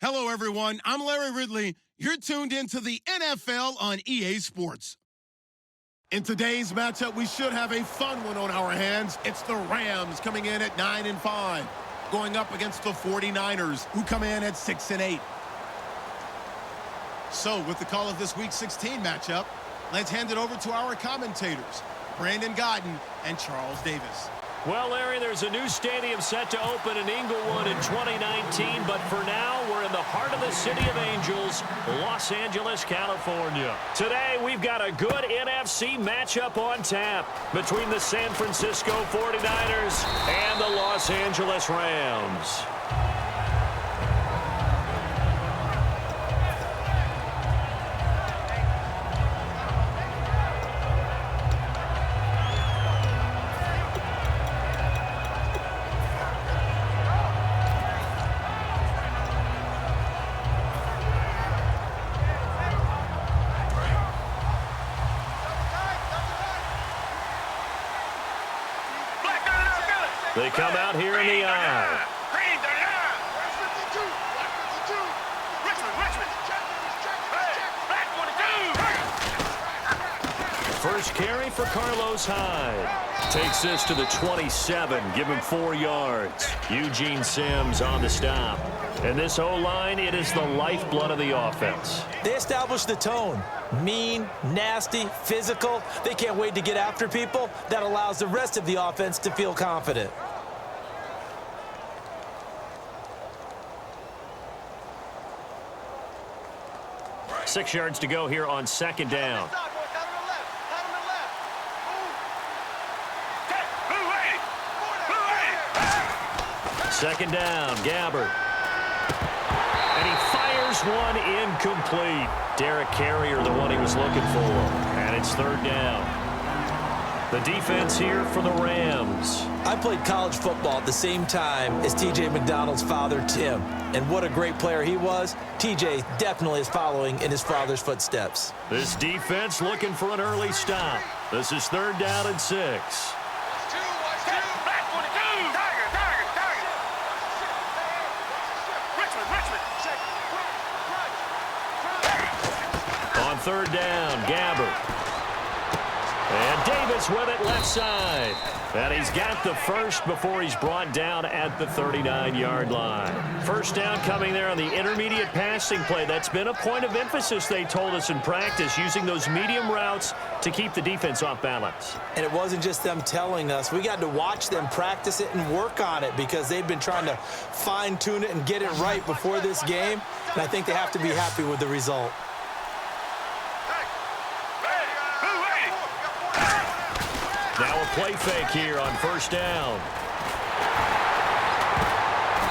Hello, everyone. I'm Larry Ridley. You're tuned into the NFL on EA Sports. In today's matchup, we should have a fun one on our hands. It's the Rams coming in at 9-5, going up against the 49ers, who come in at 6-8. So, with the call of this Week 16 matchup, let's hand it over to our commentators, Brandon Godden and Charles Davis. Well, Larry, there's a new stadium set to open in Inglewood in 2019, but for now, we're in the heart of the City of Angels, Los Angeles, California. Today, we've got a good NFC matchup on tap between the San Francisco 49ers and the Los Angeles Rams. They come out here in the aisle. First carry for Carlos Hyde. Takes this to the 27. Give him 4 yards. Eugene Sims on the stop. And this O-line, it is the lifeblood of the offense. They established the tone. Mean, nasty, physical. They can't wait to get after people. That allows the rest of the offense to feel confident. Six yards to go here on second down. Second down, Gabbert. And he fires one incomplete. Derek Carrier, the one he was looking for. And it's third down. The defense here for the Rams. I played college football at the same time as T.J. McDonald's father, Tim. And what a great player he was. T.J. definitely is following in his father's footsteps. This defense looking for an early stop. This is third down and 6. On third down, Gabbert. And Davis with it left side. And he's got the first before he's brought down at the 39-yard line. First down coming there on the intermediate passing play. That's been a point of emphasis, they told us in practice, using those medium routes to keep the defense off balance. And it wasn't just them telling us. We got to watch them practice it and work on it because they've been trying to fine-tune it and get it right before this game. And I think they have to be happy with the result. Now a play fake here on first down.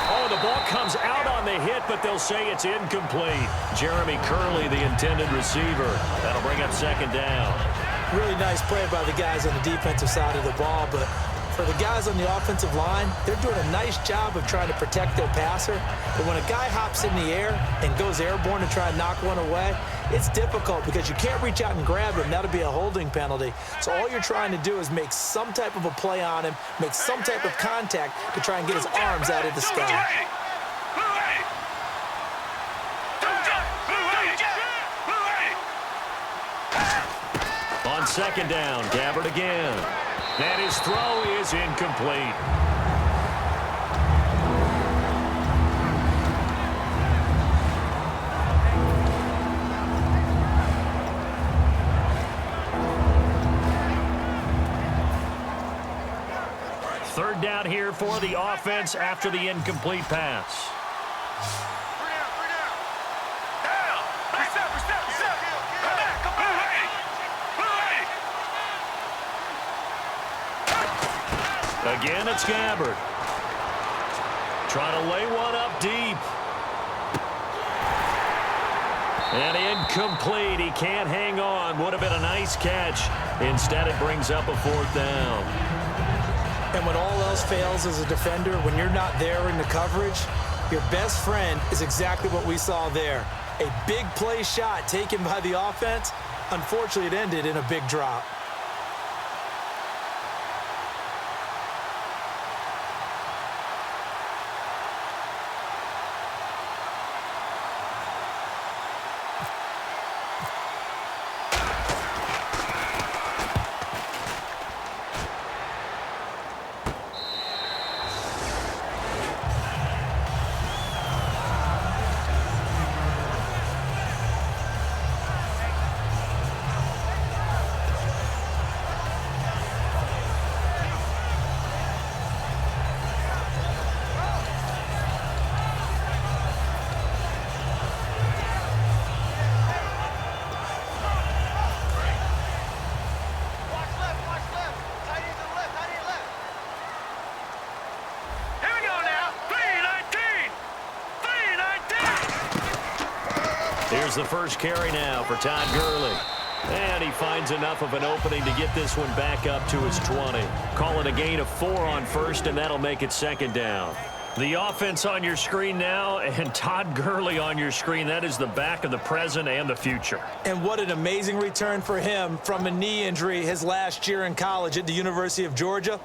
Oh, the ball comes out on the hit, but they'll say it's incomplete. Jeremy Curley, the intended receiver. That'll bring up second down. Really nice play by the guys on the defensive side of the ball, but for the guys on the offensive line, they're doing a nice job of trying to protect their passer. But when a guy hops in the air and goes airborne to try and knock one away, it's difficult because you can't reach out and grab him. That'll be a holding penalty. So all you're trying to do is make some type of a play on him, make some type of contact to try and get his arms out of the sky. On second down, Gabbert again. And his throw is incomplete. Third down here for the offense after the incomplete pass. Again, it's Gabbert. Trying to lay one up deep. And incomplete. He can't hang on. Would have been a nice catch. Instead, it brings up a fourth down. And when all else fails as a defender, when you're not there in the coverage, your best friend is exactly what we saw there. A big play shot taken by the offense. Unfortunately, it ended in a big drop. Here's the first carry now for Todd Gurley. And he finds enough of an opening to get this one back up to his 20. Call it a gain of 4 on first, and that'll make it second down. The offense on your screen now, and Todd Gurley on your screen. That is the back of the present and the future. And what an amazing return for him from a knee injury his last year in college at the University of Georgia.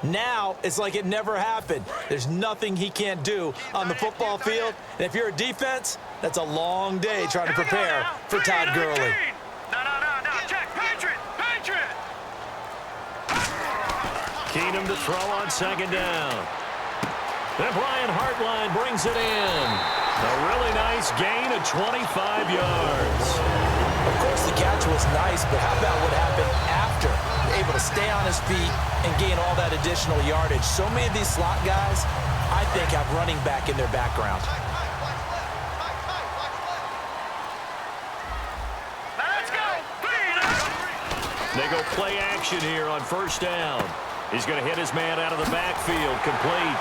Now it's like it never happened. There's nothing he can't do on the football field. And if you're a defense, that's a long day trying to prepare for Todd Gurley. No, check, Patriot! Keenum to throw on second down. And Brian Hartline brings it in. A really nice gain of 25 yards. Of course, the catch was nice, but how about what happened after? Able to stay on his feet and gain all that additional yardage. So many of these slot guys, I think, have running back in their background. Let's go! They go play action here on first down. He's going to hit his man out of the backfield, complete.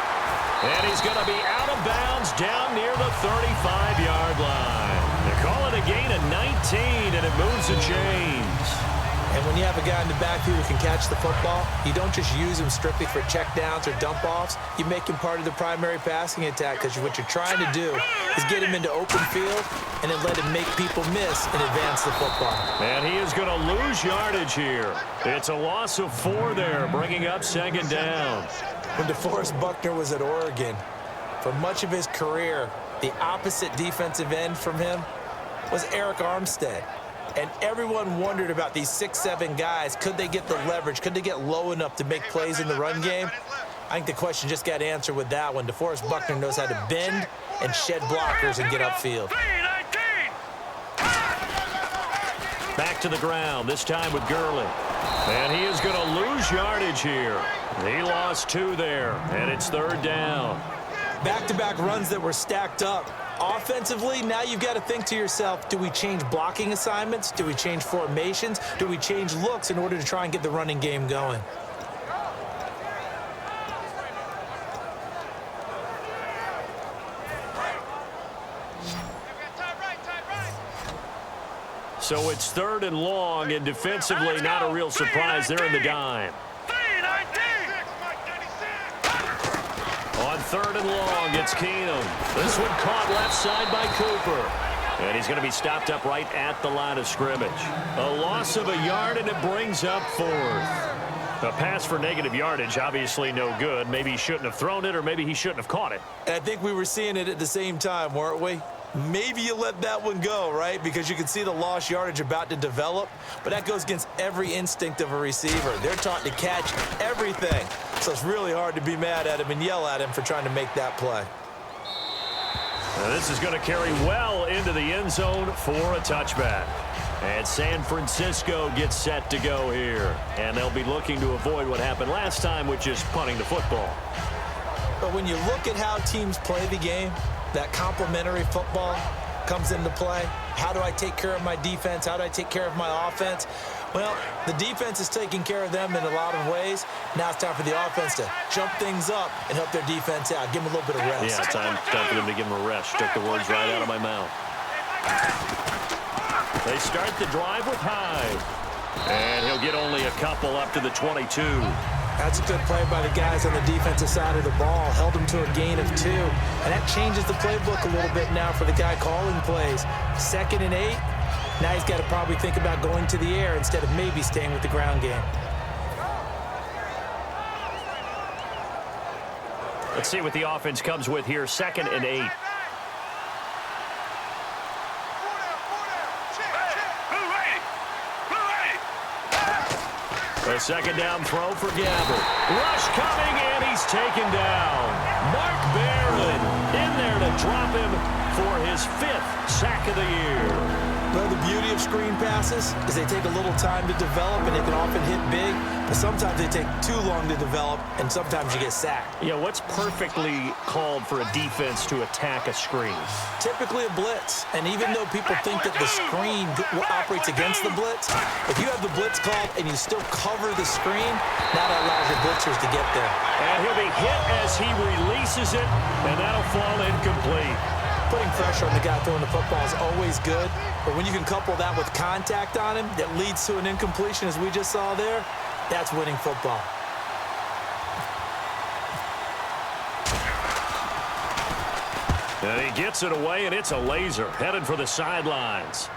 And he's going to be out of bounds down near the 35-yard line. They call it a gain of 19, and it moves the chains. And when you have a guy in the backfield who can catch the football, you don't just use him strictly for checkdowns or dump-offs. You make him part of the primary passing attack, because what you're trying to do is get him into open field and then let him make people miss and advance the football. And he is going to lose yardage here. It's a loss of 4 there, bringing up second down. When DeForest Buckner was at Oregon, for much of his career, the opposite defensive end from him was Eric Armstead. And everyone wondered about these 6'7" guys. Could they get the leverage? Could they get low enough to make plays in the run game? I think the question just got answered with that one. DeForest Buckner knows how to bend and shed blockers and get upfield. Back to the ground, this time with Gurley. And he is going to lose yardage here. He lost 2 there, and it's third down. Back-to-back runs that were stacked up. Offensively, now you've got to think to yourself, do we change blocking assignments? Do we change formations? Do we change looks in order to try and get the running game going? So it's third and long, and defensively not a real surprise. They're in the dime. On third and long, it's Keenum. This one caught left side by Cooper. And he's going to be stopped up right at the line of scrimmage. A loss of a yard, and it brings up 4th. A pass for negative yardage, obviously no good. Maybe he shouldn't have thrown it, or maybe he shouldn't have caught it. And I think we were seeing it at the same time, weren't we? Maybe you let that one go, right? Because you can see the lost yardage about to develop. But that goes against every instinct of a receiver. They're taught to catch everything. So it's really hard to be mad at him and yell at him for trying to make that play. Now this is going to carry well into the end zone for a touchback. And San Francisco gets set to go here. And they'll be looking to avoid what happened last time, which is punting the football. But when you look at how teams play the game, that complementary football comes into play. How do I take care of my defense? How do I take care of my offense? Well, the defense is taking care of them in a lot of ways. Now it's time for the offense to jump things up and help their defense out. Give them a little bit of rest. Yeah, it's time for them to give them a rest. Took the words right out of my mouth. They start the drive with Hyde. And he'll get only a couple up to the 22. That's a good play by the guys on the defensive side of the ball. Held them to a gain of 2. And that changes the playbook a little bit now for the guy calling plays. 2nd and 8. Now he's got to probably think about going to the air instead of maybe staying with the ground game. Let's see what the offense comes with here. 2nd and 8. A second down throw for Gabbert. Rush coming, and he's taken down. Mark Barron in there to drop him for his 5th sack of the year. Well, the beauty of screen passes is they take a little time to develop, and they can often hit big, but sometimes they take too long to develop, and sometimes you get sacked. Yeah, what's perfectly called for a defense to attack a screen? Typically a blitz, and even though people think that the screen operates against the blitz, if you have the blitz called and you still cover the screen, that allows your blitzers to get there. And he'll be hit as he releases it, and that'll fall incomplete. Putting pressure on the guy throwing the football is always good, but when you can couple that with contact on him that leads to an incompletion, as we just saw there, that's winning football. And he gets it away, and it's a laser headed for the sidelines.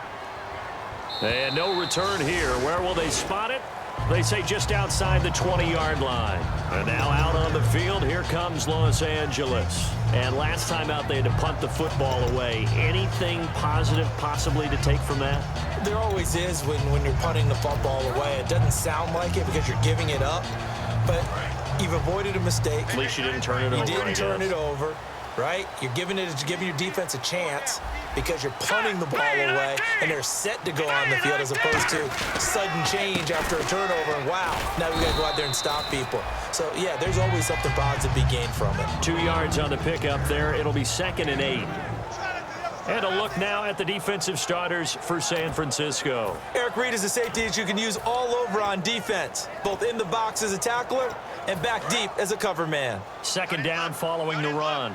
And no return here. Where will they spot it? They say just outside the 20-yard line. And now out on the field, here comes Los Angeles. And last time out, they had to punt the football away. Anything positive possibly to take from that? There always is when you're punting the football away. It doesn't sound like it because you're giving it up, but you've avoided a mistake. At least you didn't turn it over. You didn't turn it over, right? You're giving your defense a chance because you're punting the ball away, and they're set to go on the field as opposed to sudden change after a turnover, and wow, now we got to go out there and stop people. So, yeah, there's always something positive to be gained from it. 2 yards on the pickup there. It'll be 2nd and 8. And a look now at the defensive starters for San Francisco. Eric Reed is a safety that you can use all over on defense, both in the box as a tackler and back deep as a cover man. 2nd down following the run.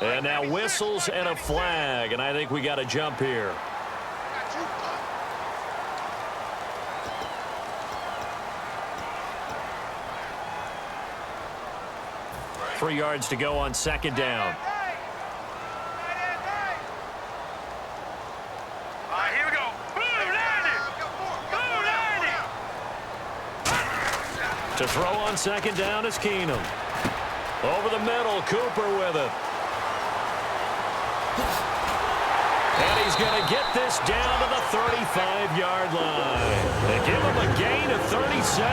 And now whistles and a flag, and I think we got a jump here. Three yards to go on 2nd down. Here we go. Boom, To throw on 2nd down is Keenum. Over the middle, Cooper with it. And he's going to get this down to the 35-yard line. They give him a gain of 37.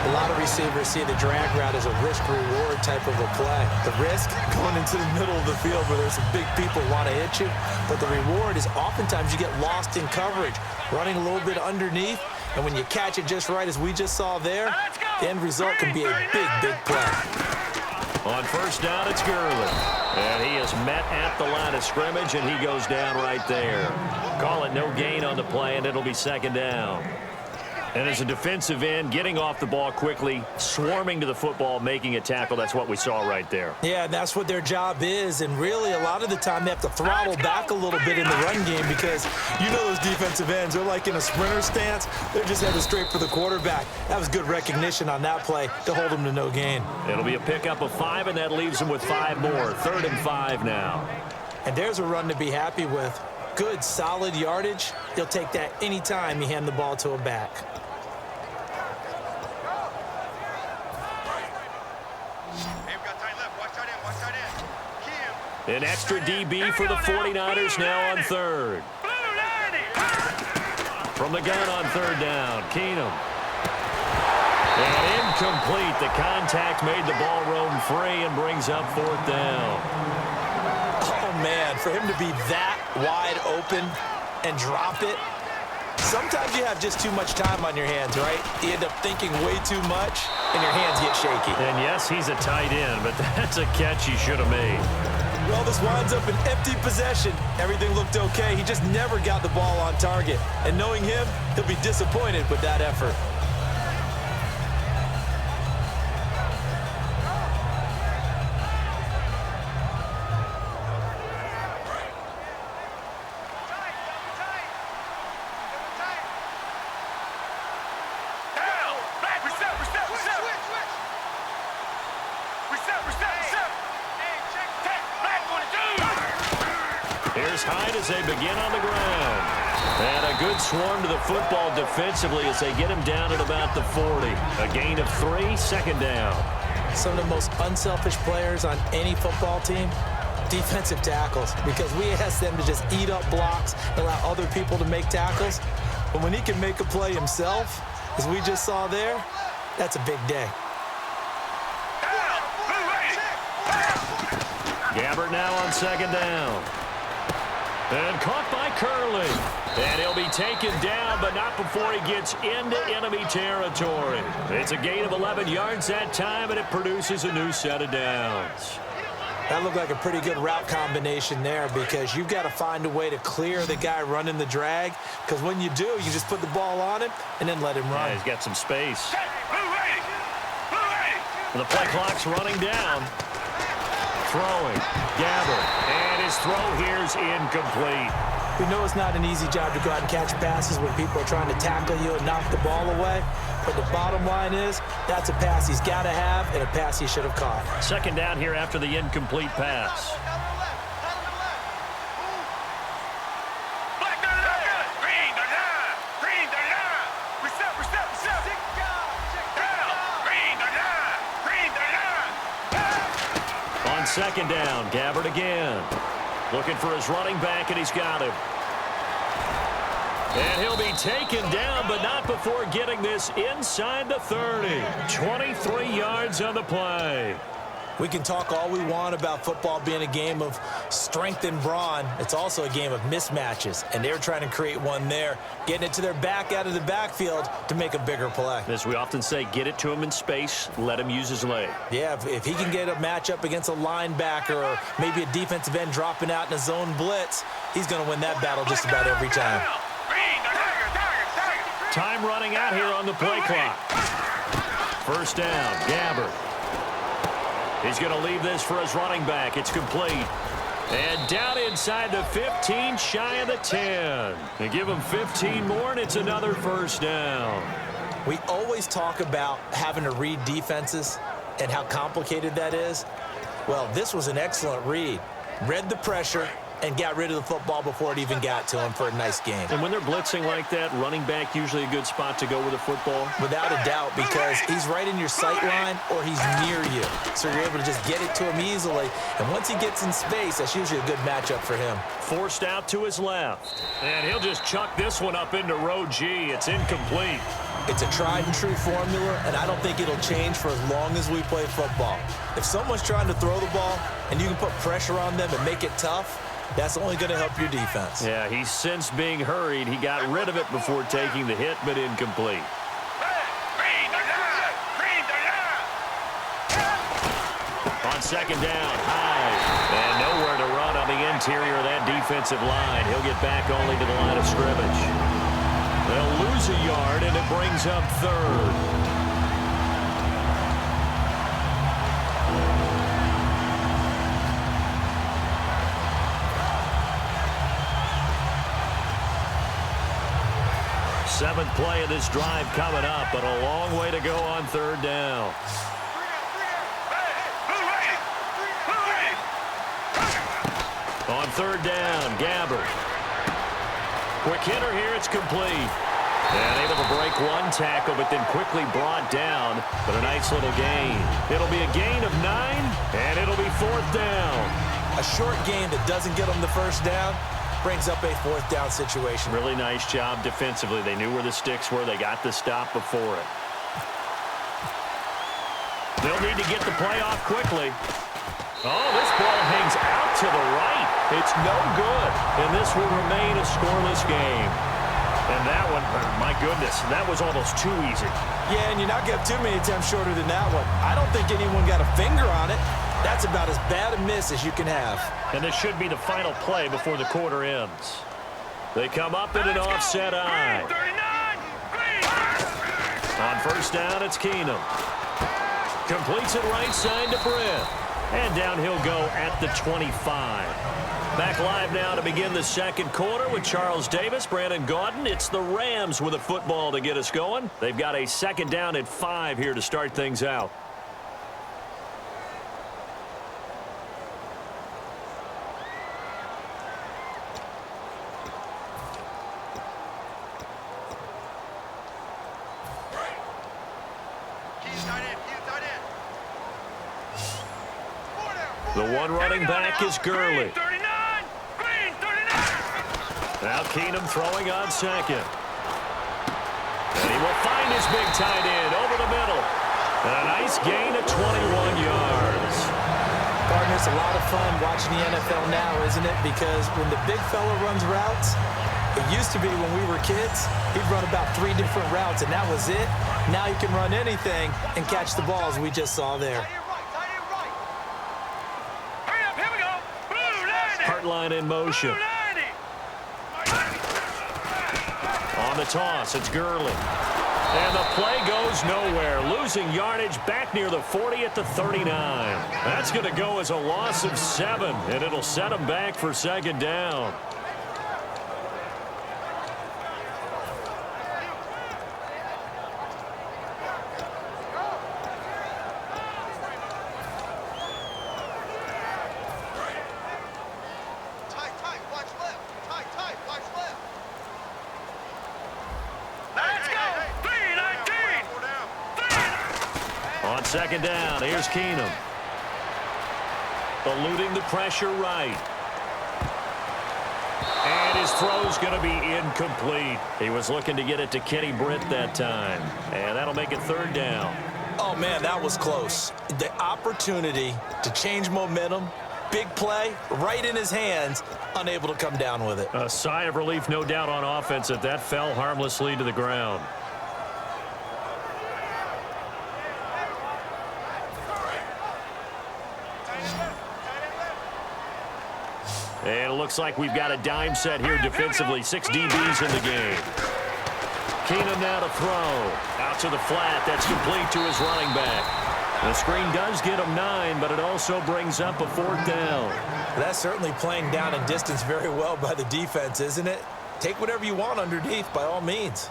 A lot of receivers see the drag route as a risk-reward type of a play. The risk, going into the middle of the field where there's some big people want to hit you. But the reward is oftentimes you get lost in coverage, running a little bit underneath. And when you catch it just right, as we just saw there, the end result can be a big, big play. On 1st down, it's Gurley. And he is met at the line of scrimmage, and he goes down right there. Call it no gain on the play, and it'll be 2nd down. And as a defensive end, getting off the ball quickly, swarming to the football, making a tackle, that's what we saw right there. Yeah, and that's what their job is. And really, a lot of the time, they have to throttle back a little bit in the run game because you know those defensive ends, they're like in a sprinter stance. They're just headed straight for the quarterback. That was good recognition on that play to hold them to no gain. It'll be a pickup of 5, and that leaves them with 5 more. 3rd and 5 now. And there's a run to be happy with. Good, solid yardage. You'll take that anytime you hand the ball to a back. An extra DB for the 49ers now on 3rd. From the gun on 3rd down, Keenum. And incomplete. The contact made the ball roam free and brings up 4th down. Oh, man, for him to be that wide open and drop it. Sometimes you have just too much time on your hands, right? You end up thinking way too much, and your hands get shaky. And yes, he's a tight end, but that's a catch he should have made. Well, this winds up an empty possession. Everything looked okay. He just never got the ball on target. And knowing him, he'll be disappointed with that effort. Here's Hyde as they begin on the ground. And a good swarm to the football defensively as they get him down at about the 40. A gain of 3, 2nd down. Some of the most unselfish players on any football team, defensive tackles, because we ask them to just eat up blocks and allow other people to make tackles. But when he can make a play himself, as we just saw there, that's a big day. Gabbert now on 2nd down. And caught by Curley. And he'll be taken down, but not before he gets into enemy territory. It's a gain of 11 yards that time, and it produces a new set of downs. That looked like a pretty good route combination there because you've got to find a way to clear the guy running the drag, because when you do, you just put the ball on him and then let him run. Yeah, he's got some space. The play clock's running down. Throwing. Gabbert. And his throw here's incomplete. We know it's not an easy job to go out and catch passes when people are trying to tackle you and knock the ball away. But the bottom line is, that's a pass he's got to have and a pass he should have caught. Second down here after the incomplete pass. On second down, Gabbert again. Looking for his running back, and he's got him. And he'll be taken down, but not before getting this inside the 30. 23 yards on the play. We can talk all we want about football being a game of strength and brawn. It's also a game of mismatches, and they're trying to create one there, getting it to their back out of the backfield to make a bigger play. As we often say, get it to him in space, let him use his leg. Yeah, if he can get a matchup against a linebacker or maybe a defensive end dropping out in a zone blitz, he's going to win that battle just about every time. Time running out here on the play clock. First down, Gabbert. He's going to leave this for his running back. It's complete. And down inside the 15, shy of the 10. They give him 15 more, and it's another first down. We always talk about having to read defenses and how complicated that is. Well, this was an excellent read. Read the pressure and got rid of the football before it even got to him for a nice game. And when they're blitzing like that, running back usually a good spot to go with the football? Without a doubt, because he's right in your sight line or he's near you. So you're able to just get it to him easily. And once he gets in space, that's usually a good matchup for him. Forced out to his left. And he'll just chuck this one up into row G. It's incomplete. It's a tried and true formula, and I don't think it'll change for as long as we play football. If someone's trying to throw the ball and you can put pressure on them and make it tough, that's only going to help your defense. Yeah, he's since being hurried. He got rid of it before taking the hit, but incomplete. On second down, Hyde. And nowhere to run on the interior of that defensive line. He'll get back only to the line of scrimmage. They'll lose a yard, and it brings up third. Seventh play of this drive coming up, but a long way to go on third down. On third down, Gabbert. Quick hitter here, it's complete. And able to break one tackle, but then quickly brought down. But a nice little gain. It'll be a gain of 9, and it'll be fourth down. A short gain that doesn't get them the first down brings up a fourth down situation. Really nice job defensively. They knew where the sticks were. They got the stop before it. They'll need to get the play off quickly. Oh, this ball hangs out to the right. It's no good. And this will remain a scoreless game. And that one, my goodness, that was almost too easy. Yeah, and you're not getting too many attempts shorter than that one. I don't think anyone got a finger on it. That's about as bad a miss as you can have. And this should be the final play before the quarter ends. They come up in an offset eye. On first down, it's Keenum. Completes it right side to Britt. And down he'll go at the 25. Back live now to begin the second quarter with Charles Davis, Brandon Gaudin. It's the Rams with a football to get us going. They've got a second down at 5 here to start things out. The one running back is Gurley. Now Keenum throwing on second. And he will find his big tight end over the middle. And a nice gain of 21 yards. Partner, it's a lot of fun watching the NFL now, isn't it? Because when the big fella runs routes, it used to be when we were kids, he'd run about 3 different routes, and that was it. Now you can run anything and catch the balls we just saw there. Heartline in motion. On On the toss, it's Gurley. And the play goes nowhere, losing yardage back near the 40 at the 39. That's going to go as a loss of 7, and it'll set them back for second down. On second down, here's Keenum. Eluding the pressure right. And his throw's going to be incomplete. He was looking to get it to Kenny Britt that time. And that'll make it third down. Oh, man, that was close. The opportunity to change momentum, big play, right in his hands, unable to come down with it. A sigh of relief, no doubt, on offense that fell harmlessly to the ground. And it looks like we've got a dime set here defensively. 6 DBs in the game. Keenum now to throw. Out to the flat. That's complete to his running back. The screen does get him 9, but it also brings up a 4th down. That's certainly playing down and distance very well by the defense, isn't it? Take whatever you want underneath, by all means.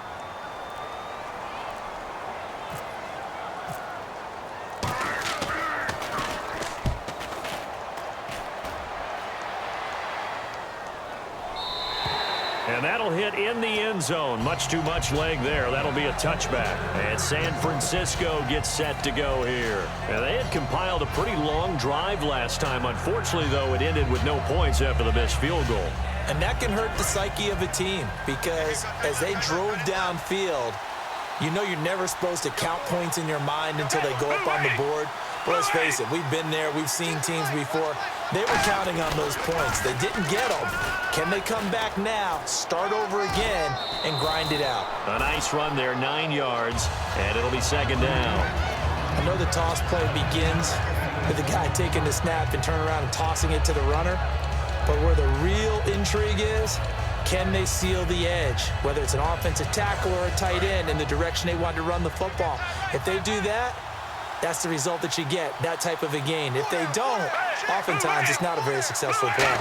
And that'll hit in the end zone. Much too much leg there. That'll be a touchback. And San Francisco gets set to go here. And they had compiled a pretty long drive last time. Unfortunately, though, it ended with no points after the missed field goal. And that can hurt the psyche of a team because as they drove downfield, you know you're never supposed to count points in your mind until they go up on the board. But let's face it, we've been there. We've seen teams before. They were counting on those points. They didn't get them. Can they come back now, start over again, and grind it out? A nice run there, 9 yards, and it'll be second down. I know the toss play begins with the guy taking the snap and turning around and tossing it to the runner. But where the real intrigue is, can they seal the edge, whether it's an offensive tackle or a tight end in the direction they want to run the football? If they do that, that's the result that you get, that type of a gain. If they don't, oftentimes it's not a very successful play.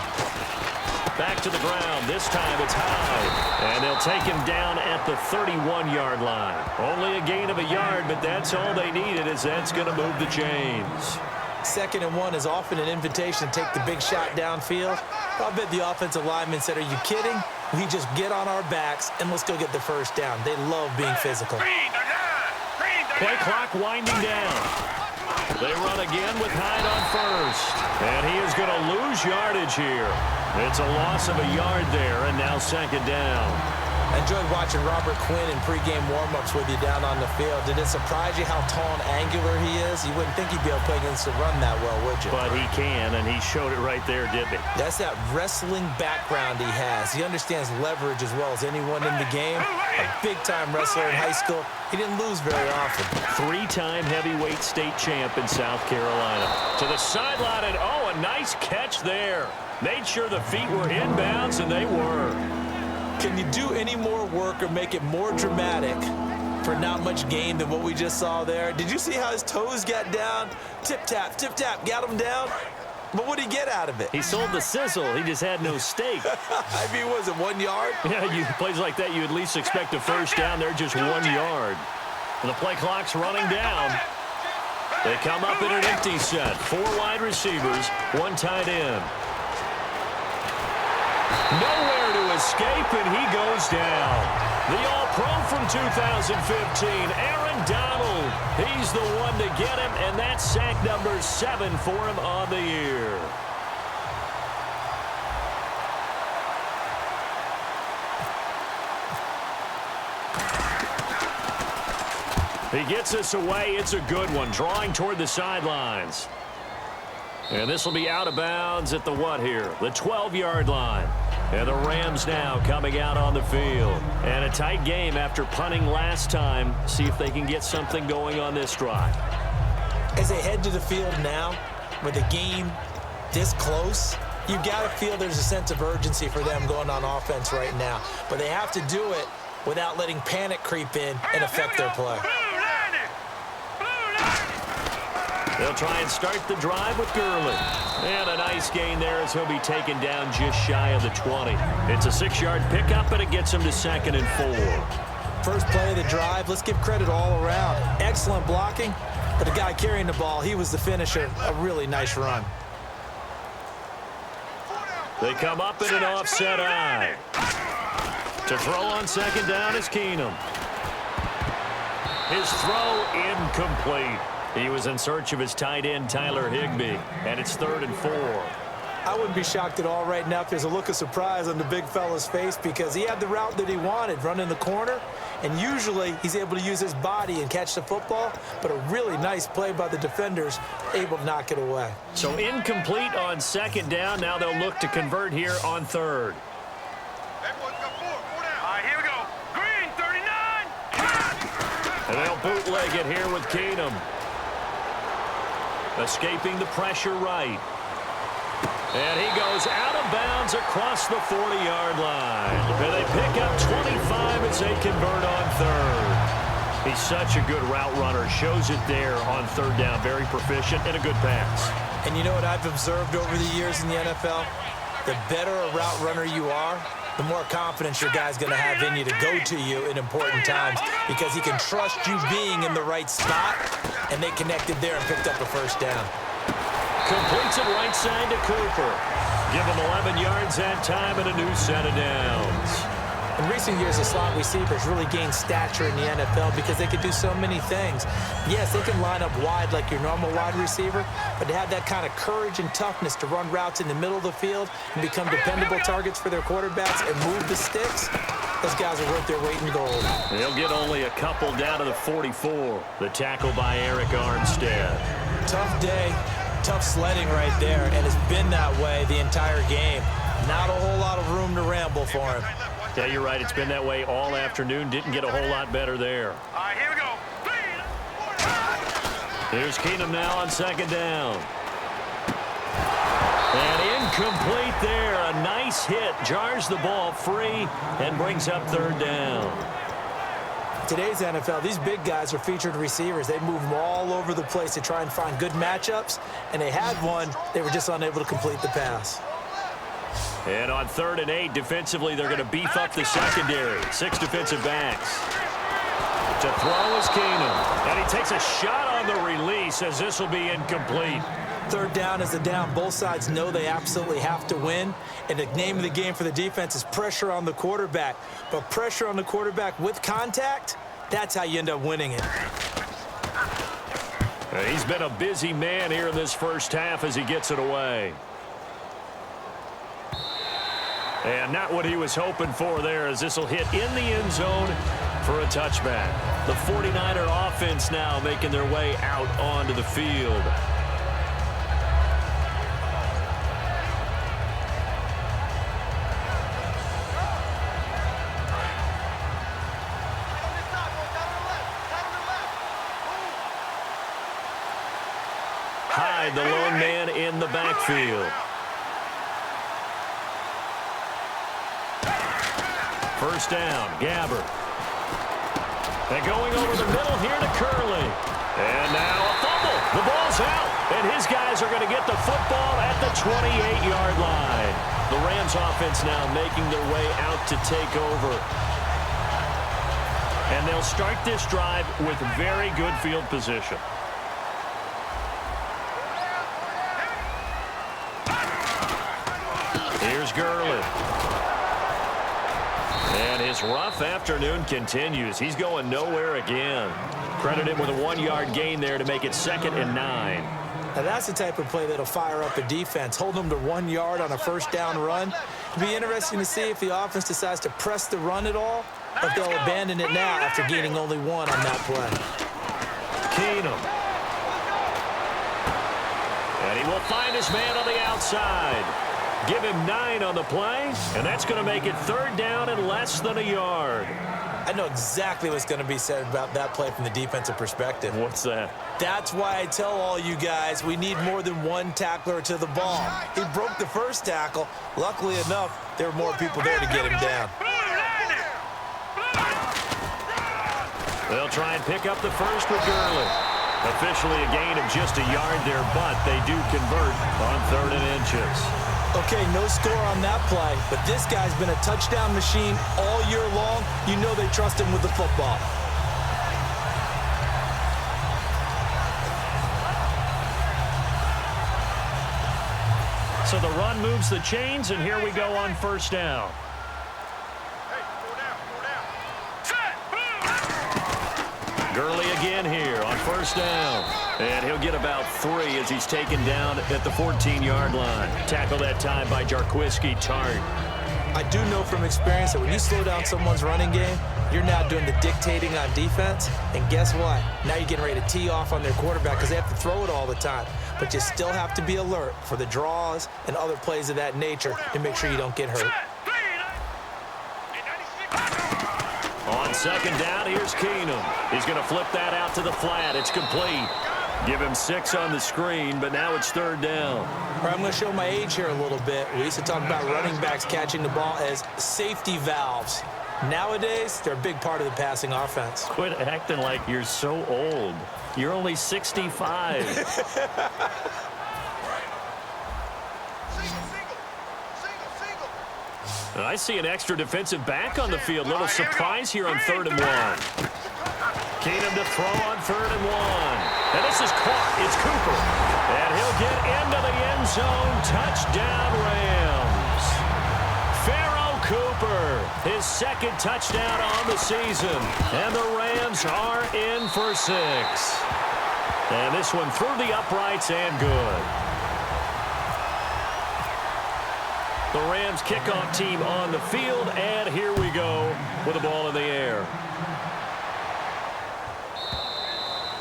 Back to the ground. This time it's high. And they'll take him down at the 31-yard line. Only a gain of a yard, but that's all they needed, as that's going to move the chains. 2nd and 1 is often an invitation to take the big shot downfield. I bet the offensive lineman said, are you kidding? We just get on our backs and let's go get the first down. They love being physical. Play clock winding down. They run again with Hyde on first. And he is going to lose yardage here. It's a loss of a yard there, and now second down. I enjoyed watching Robert Quinn in pregame warm-ups with you down on the field. Did it surprise you how tall and angular he is? You wouldn't think he'd be able to play against the run that well, would you? But he can, and he showed it right there, didn't he? That's that wrestling background he has. He understands leverage as well as anyone in the game. A big-time wrestler in high school. He didn't lose very often. 3-time heavyweight state champ in South Carolina. To the sideline, and oh, a nice catch there. Made sure the feet were inbounds, and they were. Can you do any more work or make it more dramatic for not much gain than what we just saw there? Did you see how his toes got down? Tip-tap, got him down. But what did he get out of it? He sold the sizzle. He just had no steak. I mean, was it 1 yard? Yeah, plays like that, you at least expect a first down. They're just 1 yard. And the play clock's running down. They come up in an empty set. 4 wide receivers, 1 tight end. Nowhere to escape, and he goes down. The All-Pro from 2015, Aaron Donald. He's the one to get him, and that's sack number 7 for him on the year. He gets us away. It's a good one, drawing toward the sidelines. And this will be out of bounds at the what here? The 12-yard line. And the Rams now coming out on the field. And a tight game after punting last time. See if they can get something going on this drive. As they head to the field now, with the game this close, you've got to feel there's a sense of urgency for them going on offense right now. But they have to do it without letting panic creep in and affect their play. They'll try and start the drive with Gurley. And a nice gain there as he'll be taken down just shy of the 20. It's a 6-yard pickup, and it gets him to 2nd and 4. First play of the drive, let's give credit all around. Excellent blocking, but the guy carrying the ball, he was the finisher. A really nice run. They come up in an offset eye. To throw on 2nd down is Keenum. His throw incomplete. He was in search of his tight end, Tyler Higbee, and it's 3rd and 4. I wouldn't be shocked at all right now if there's a look of surprise on the big fella's face because he had the route that he wanted, running the corner, and usually he's able to use his body and catch the football, but a really nice play by the defenders, able to knock it away. So incomplete on 2nd down. Now they'll look to convert here on 3rd. Here we go. Green, 39. And they'll bootleg it here with Keenum. Escaping the pressure right. And he goes out of bounds across the 40-yard line. And they pick up 25 as they convert on 3rd. He's such a good route runner. Shows it there on 3rd down. Very proficient and a good pass. And you know what I've observed over the years in the NFL? The better a route runner you are, the more confidence your guy's going to have in you to go to you in important times because he can trust you being in the right spot, and they connected there and picked up a 1st down. Completes it right side to Cooper. Give him 11 yards that time and a new set of downs. In recent years, the slot receivers really gained stature in the NFL because they could do so many things. Yes, they can line up wide like your normal wide receiver, but to have that kind of courage and toughness to run routes in the middle of the field and become dependable targets for their quarterbacks and move the sticks, those guys are worth their weight in gold. They'll get only a couple down to the 44. The tackle by Eric Armstead. Tough day, tough sledding right there, and it's been that way the entire game. Not a whole lot of room to ramble for him. Yeah, you're right. It's been that way all afternoon. Didn't get a whole lot better there. Here we go. Here's Keenum now on 2nd down. And incomplete there. A nice hit. Jars the ball free and brings up 3rd down. Today's NFL, these big guys are featured receivers. They move them all over the place to try and find good matchups, and they had one. They were just unable to complete the pass. And on 3rd and 8, defensively, they're going to beef up the secondary. 6 defensive backs. To throw is Keenum. And he takes a shot on the release as this will be incomplete. 3rd down is the down. Both sides know they absolutely have to win. And the name of the game for the defense is pressure on the quarterback. But pressure on the quarterback with contact, that's how you end up winning it. He's been a busy man here in this first half as he gets it away. And not what he was hoping for there as this will hit in the end zone for a touchback. The 49er offense now making their way out onto the field. Hyde, the lone man in the backfield. First down, Gabbert. And going over the middle here to Curley. And now a fumble. The ball's out. And his guys are going to get the football at the 28-yard line. The Rams offense now making their way out to take over. And they'll start this drive with very good field position. Here's Gurley. And his rough afternoon continues. He's going nowhere again. Credit him with a 1-yard gain there to make it 2nd and 9. Now that's the type of play that'll fire up a defense. Hold them to 1 yard on a first down run. It'll be interesting to see if the offense decides to press the run at all, or if they'll abandon it now after gaining only 1 on that play. Keenum. And he will find his man on the outside. Give him 9 on the play, and that's going to make it 3rd down and less than a yard. I know exactly what's going to be said about that play from the defensive perspective. What's that? That's why I tell all you guys we need more than 1 tackler to the ball. He broke the first tackle. Luckily enough, there were more people there to get him down. They'll try and pick up the first with Gurley. Officially a gain of just a yard there, but they do convert on 3rd and inches. Okay, no score on that play, but this guy's been a touchdown machine all year long. You know they trust him with the football. So the run moves the chains, and here we go on 1st down. Gurley again here on 1st down. And he'll get about 3 as he's taken down at the 14-yard line. Tackle that time by Jarquiski Tart. I do know from experience that when you slow down someone's running game, you're now doing the dictating on defense. And guess what? Now you're getting ready to tee off on their quarterback because they have to throw it all the time. But you still have to be alert for the draws and other plays of that nature to make sure you don't get hurt. On 2nd down, here's Keenum. He's going to flip that out to the flat. It's complete. Give him 6 on the screen, but now it's 3rd down. All right, I'm going to show my age here a little bit. We used to talk about running backs catching the ball as safety valves. Nowadays, they're a big part of the passing offense. Quit acting like you're so old. You're only 65. I see an extra defensive back on the field. Little surprise here on 3rd and 1. Keenum to throw on 3rd and 1. And this is caught. It's Cooper. And he'll get into the end zone. Touchdown, Rams. Pharaoh Cooper, his 2nd touchdown on the season. And the Rams are in for 6. And this one through the uprights and good. The Rams kickoff team on the field, and here we go with the ball in the air.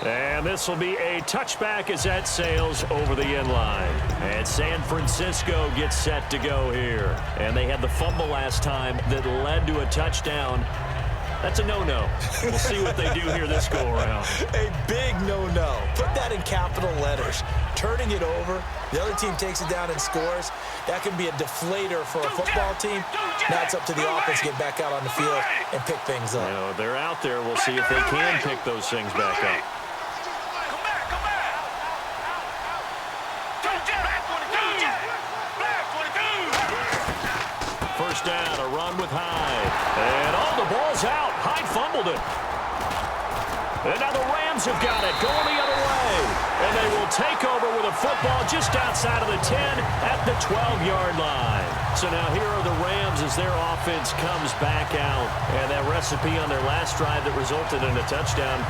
And this will be a touchback as that sails over the end line. And San Francisco gets set to go here. And they had the fumble last time that led to a touchdown. That's a no-no. We'll see what they do here this go-around. A big no-no. Put that in capital letters. Turning it over, the other team takes it down and scores. That can be a deflator for a football team. Now it's up to the offense to get back out on the field and pick things up. You know, they're out there. We'll see if they can pick those things back up. First down, a run with Hyde. And the ball's out. Hyde fumbled it. And now the Rams have got it, going the other way. And they will take over with a football just outside of the 10 at the 12-yard line. So now here are the Rams as their offense comes back out. And that recipe on their last drive that resulted in a touchdown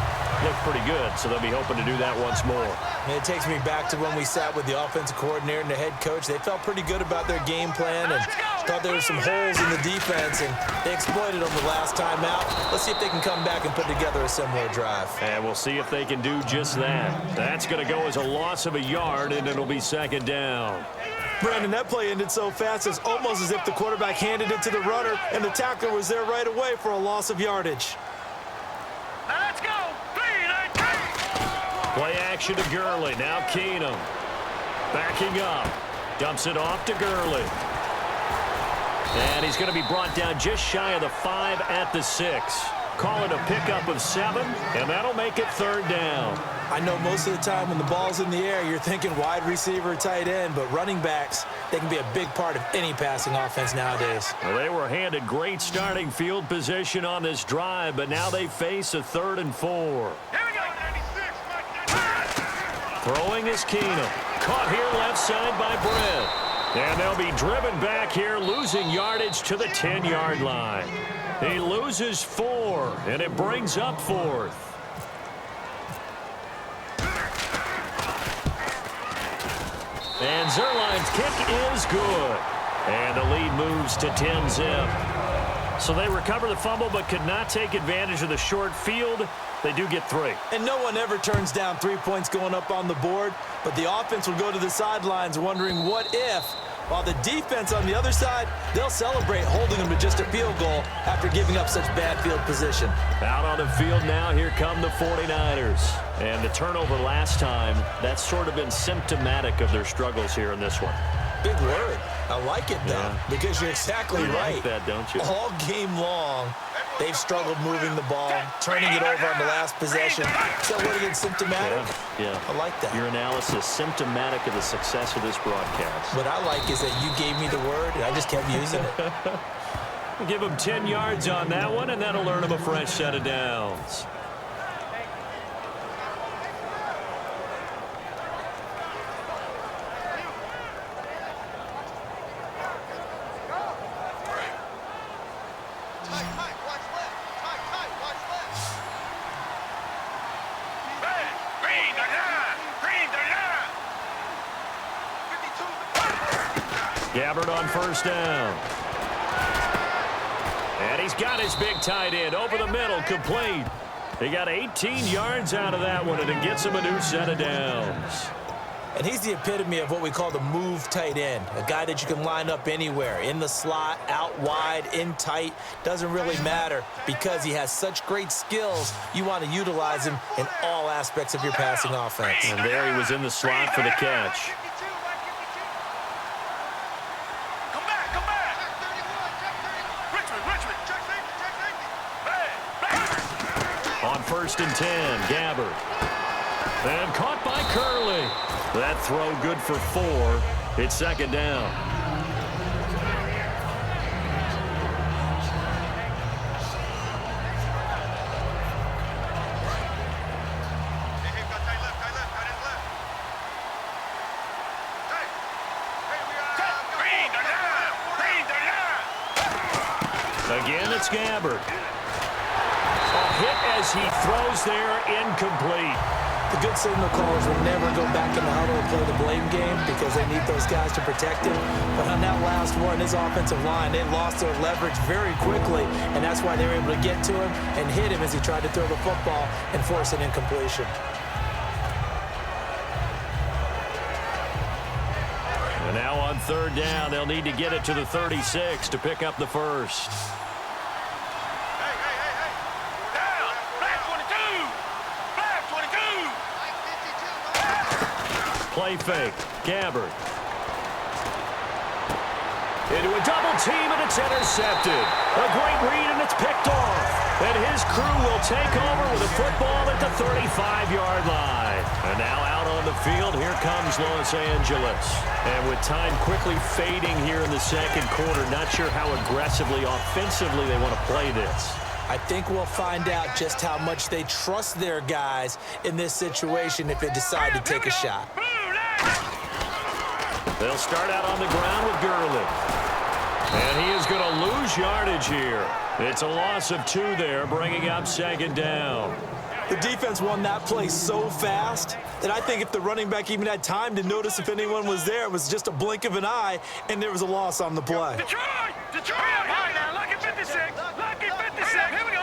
looked pretty good. So they'll be hoping to do that once more. And it takes me back to when we sat with the offensive coordinator and the head coach. They felt pretty good about their game plan and thought there were some holes in the defense, and they exploited them the last time out. Let's see if they can come back and put together a similar drive. And we'll see if they can do just that. That's going to go as a loss of a yard, and it'll be 2nd down. Brandon, that play ended so fast, it's almost as if the quarterback handed it to the runner, and the tackler was there right away for a loss of yardage. Let's go. Play action to Gurley. Now Keenum. Backing up. Dumps it off to Gurley. And he's going to be brought down just shy of the 5 at the 6. Call it a pickup of 7, and that'll make it 3rd down. I know most of the time when the ball's in the air, you're thinking wide receiver, tight end, but running backs, they can be a big part of any passing offense nowadays. Well, they were handed great starting field position on this drive, but now they face a 3rd and 4. Here we go. Throwing is Keenum. Caught here left side by Brett. And they'll be driven back here, losing yardage to the 10-yard line. He loses 4, and it brings up 4th. And Zerline's kick is good. And the lead moves to 10-zip. So they recover the fumble but could not take advantage of the short field. They do get 3. And no one ever turns down 3 points going up on the board, but the offense will go to the sidelines wondering what if, while the defense on the other side, they'll celebrate holding them to just a field goal after giving up such bad field position. Out on the field now, here come the 49ers. And the turnover last time, that's sort of been symptomatic of their struggles here in this one. Big word. I like it, though, because you're exactly you right. like that, don't you? All game long, They've struggled moving the ball, turning it over on the last possession. So what again, symptomatic? Yeah. I like that. Your analysis, symptomatic of the success of this broadcast. What I like is that you gave me the word, and I just kept using it. Give him 10 yards on that one, and that'll earn him a fresh set of downs. Gabbard on first down. And he's got his big tight end over the middle, complete. He got 18 yards out of that one, and it gets him a new set of downs. And he's the epitome of what we call the move tight end, a guy that you can line up anywhere, in the slot, out wide, in tight, doesn't really matter because he has such great skills. You want to utilize him in all aspects of your passing offense. And there he was in the slot for the catch. On first and 10, Gabbard. And caught by Curley. That throw good for 4. It's second down. Again, it's Gabbard. A hit as he throws there, incomplete. The good signal callers will never go back in the huddle and play the blame game because they need those guys to protect him. But on that last one, his offensive line, they lost their leverage very quickly, and that's why they were able to get to him and hit him as he tried to throw the football and force an incompletion. And now on third down, they'll need to get it to the 36 to pick up the first. Play fake. Gabbard. Into a double team, and it's intercepted. A great read, and it's picked off. And his crew will take over with a football at the 35-yard line. And now out on the field, here comes Los Angeles. And with time quickly fading here in the second quarter, not sure how aggressively, offensively they want to play this. I think we'll find out just how much they trust their guys in this situation if they decide to take a shot. They'll start out on the ground with Gurley. And he is going to lose yardage here. It's a loss of 2 there, bringing up second down. The defense won that play so fast that I think if the running back even had time to notice if anyone was there, it was just a blink of an eye, and there was a loss on the play. Detroit! Right now, lucky 56. Lucky 56. Here we go.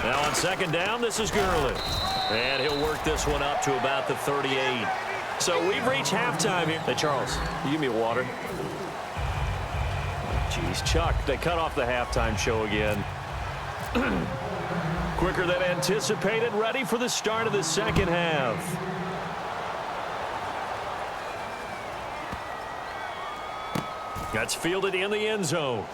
Now on second down, this is Gurley. And he'll work this one up to about the 38. So we've reached halftime here. Hey, Charles, you give me water. Jeez, Chuck, they cut off the halftime show again. Quicker than anticipated, ready for the start of the second half. That's fielded in the end zone.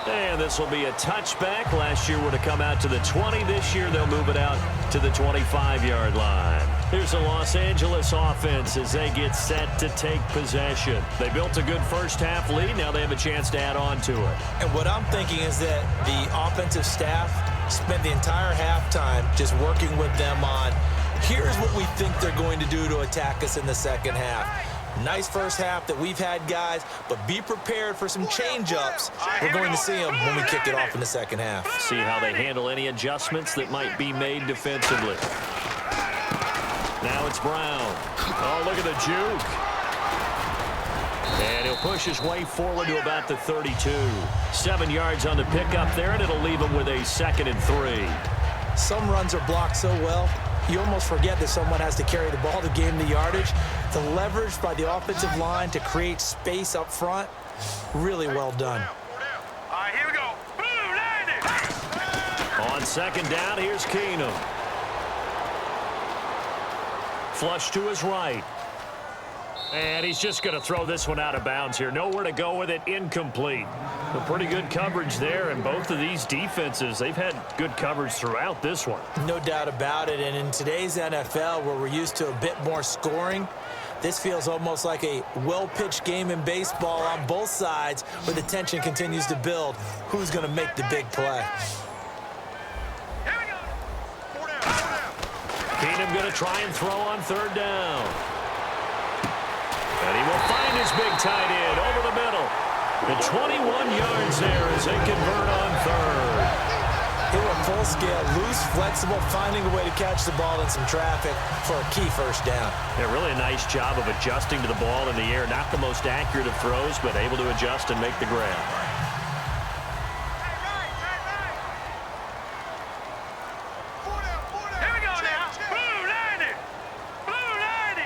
And this will be a touchback. Last year would have come out to the 20. This year they'll move it out to the 25-yard line. Here's the Los Angeles offense as they get set to take possession. They built a good first-half lead. Now they have a chance to add on to it. And what I'm thinking is that the offensive staff spent the entire halftime just working with them on, here's what we think they're going to do to attack us in the second half. Nice first half that we've had, guys, but be prepared for some change-ups. We're going to see them when we kick it off in the second half. See how they handle any adjustments that might be made defensively. Now it's Brown. Oh, look at the juke. And he'll push his way forward to about the 32. 7 yards on the pickup there, and it'll leave him with a 2nd and 3. Some runs are blocked so well, you almost forget that someone has to carry the ball to gain the yardage. The leverage by the offensive line to create space up front, really well done. All right, here we go. Boom, landed. On second down, here's Keenum. Flush to his right. And he's just going to throw this one out of bounds here. Nowhere to go with it. Incomplete. A pretty good coverage there, and both of these defenses, they've had good coverage throughout this one. No doubt about it, and in today's NFL, where we're used to a bit more scoring, this feels almost like a well-pitched game in baseball on both sides where the tension continues to build. Who's going to make the big play? Keenum going to try and throw on third down. And he will find his big tight end over the middle. The 21 yards there as they convert on third. They were full scale, loose, flexible, finding a way to catch the ball in some traffic for a key first down. Yeah, really a nice job of adjusting to the ball in the air. Not the most accurate of throws, but able to adjust and make the grab. Here we go now. Blue 90. Blue 90.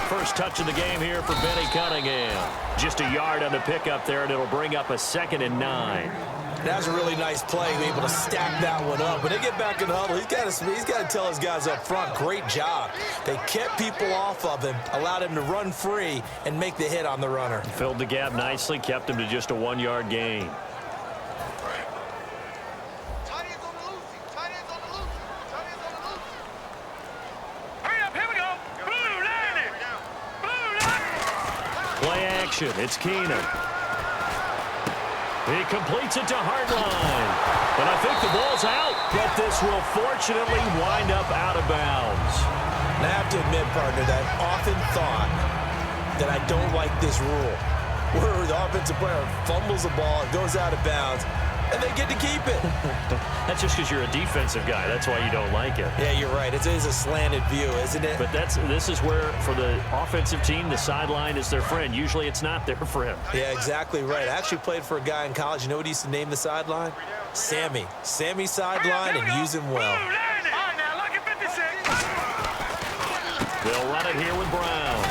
First touch of the game here for Benny Cunningham. Just a yard on the pickup there, and it'll bring up a 2nd and 9. That's a really nice play, being able to stack that one up. When they get back in the huddle, he's got to tell his guys up front, great job. They kept people off of him, allowed him to run free and make the hit on the runner. Filled the gap nicely, kept him to just a 1-yard gain. Hurry up, here we go. Blue 90. Blue 90. Play action, it's Keenum. He completes it to Hardline. And I think the ball's out, but this will fortunately wind up out of bounds. And I have to admit, partner, that I often thought that I don't like this rule, where the offensive player fumbles the ball, it goes out of bounds, and they get to keep it. That's just because you're a defensive guy. That's why you don't like it. Yeah, you're right. It is a slanted view, isn't it? But this is where, for the offensive team, the sideline is their friend. Usually it's not their friend. Yeah, exactly right. I actually played for a guy in college. You know what he used to name the sideline? Sammy. Sammy sideline, and use him well. Blue 90. All right, now, look at 56. They'll run it here with Brown.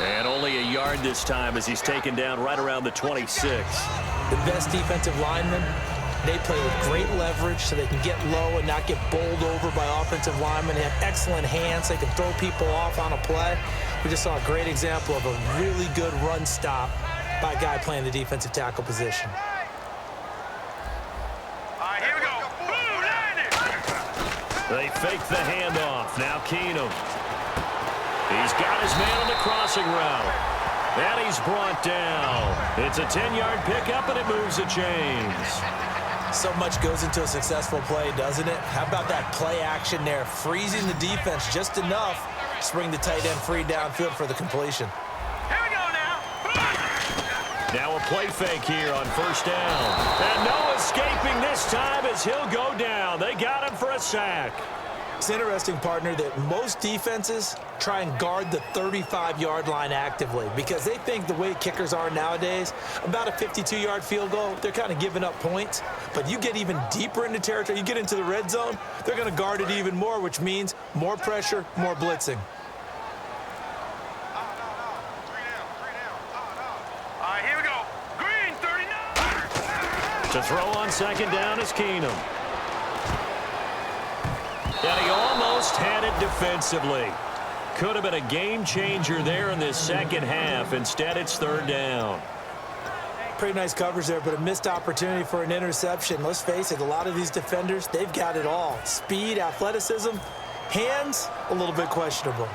And only a yard this time as he's taken down right around the 26. The best defensive linemen, they play with great leverage so they can get low and not get bowled over by offensive linemen. They have excellent hands. They can throw people off on a play. We just saw a great example of a really good run stop by a guy playing the defensive tackle position. All right, here we go. Blue 90. They fake the handoff. Now Keenum. He's got his man on the crossing route. And he's brought down. It's a 10-yard pickup, and it moves the chains. So much goes into a successful play, doesn't it? How about that play action there, freezing the defense just enough to bring the tight end free downfield for the completion. Here we go now. Now a play fake here on first down. And no escaping this time as he'll go down. They got him for a sack. It's interesting, partner, that most defenses try and guard the 35-yard line actively because they think the way kickers are nowadays, about a 52-yard field goal, they're kind of giving up points. But you get even deeper into territory, you get into the red zone, they're going to guard it even more, which means more pressure, more blitzing. All right, here we go. Green 39. To throw on second down is Keenum. And he almost had it defensively. Could have been a game changer there in this second half. Instead, it's third down. Pretty nice coverage there, but a missed opportunity for an interception. Let's face it, a lot of these defenders, they've got it all. Speed, athleticism, hands, a little bit questionable.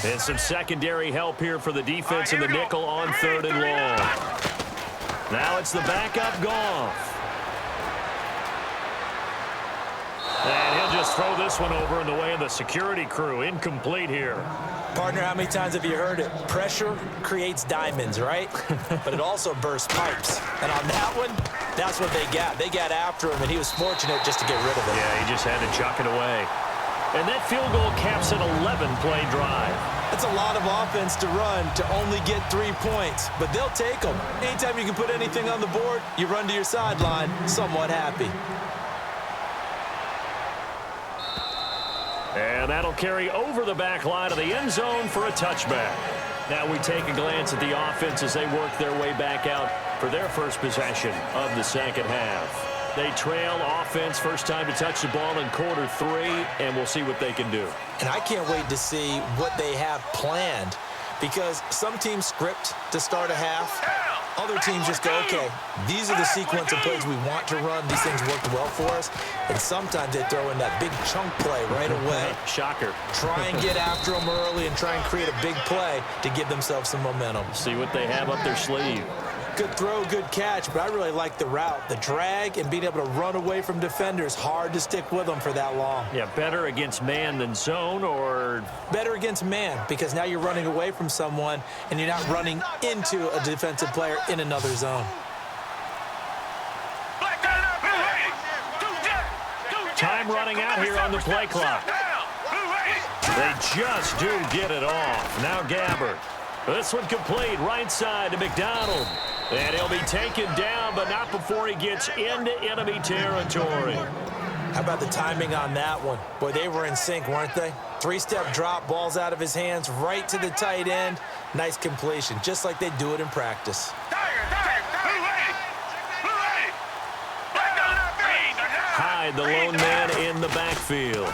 And some secondary help here for the defense in the nickel on third and long. Now it's the backup Goff. And he'll just throw this one over in the way of the security crew. Incomplete here. Partner, how many times have you heard it? Pressure creates diamonds, right? But it also bursts pipes. And on that one, that's what they got. They got after him, and he was fortunate just to get rid of it. Yeah, he just had to chuck it away. And that field goal caps an 11-play drive. That's a lot of offense to run to only get 3 points, but they'll take them. Anytime you can put anything on the board, you run to your sideline somewhat happy. And that'll carry over the back line of the end zone for a touchback. Now we take a glance at the offense as they work their way back out for their first possession of the second half. They trail offense, first time to touch the ball in quarter 3, and we'll see what they can do. And I can't wait to see what they have planned, because some teams script to start a half. Other teams just go, okay, these are the sequence of plays we want to run. These things worked well for us. And sometimes they throw in that big chunk play right away. Shocker. Try and get after them early and try and create a big play to give themselves some momentum. See what they have up their sleeve. Good throw, good catch, but I really like the route. The drag and being able to run away from defenders, hard to stick with them for that long. Yeah, better against man than zone, or? Better against man, because now you're running away from someone and you're not running into a defensive player in another zone. Time running out here on the play clock. They just do get it off. Now Gabbert. This one complete, right side to McDonald. And he'll be taken down, but not before he gets into enemy territory. How about the timing on that one? Boy, they were in sync, weren't they? 3-step drop, ball's out of his hands, right to the tight end. Nice completion, just like they do it in practice. Hyde, the lone man in the backfield.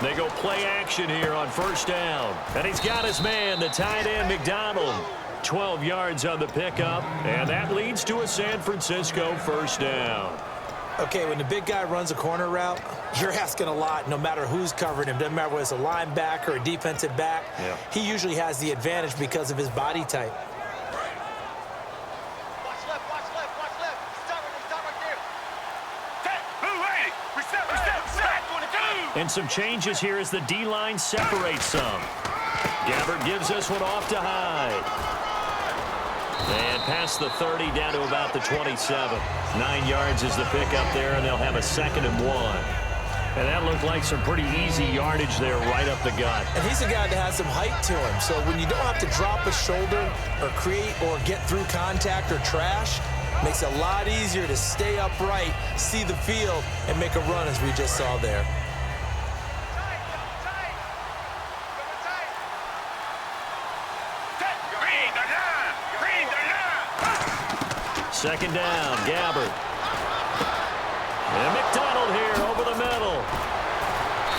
They go play action here on first down. And he's got his man, the tight end, McDonald. 12 yards on the pickup, and that leads to a San Francisco first down. Okay, when the big guy runs a corner route, you're asking a lot no matter who's covering him. Doesn't matter whether it's a linebacker or a defensive back. Yeah. He usually has the advantage because of his body type. And some changes here as the D-line separates some. Gabbert gives this one off to Hyde. And past the 30 down to about the 27. 9 yards is the pickup there, and they'll have a 2nd and 1. And that looked like some pretty easy yardage there right up the gut. And he's a guy that has some height to him. So when you don't have to drop a shoulder or create or get through contact or trash, makes it a lot easier to stay upright, see the field, and make a run as we just saw there. Second down, Gabbert. And McDonald here over the middle.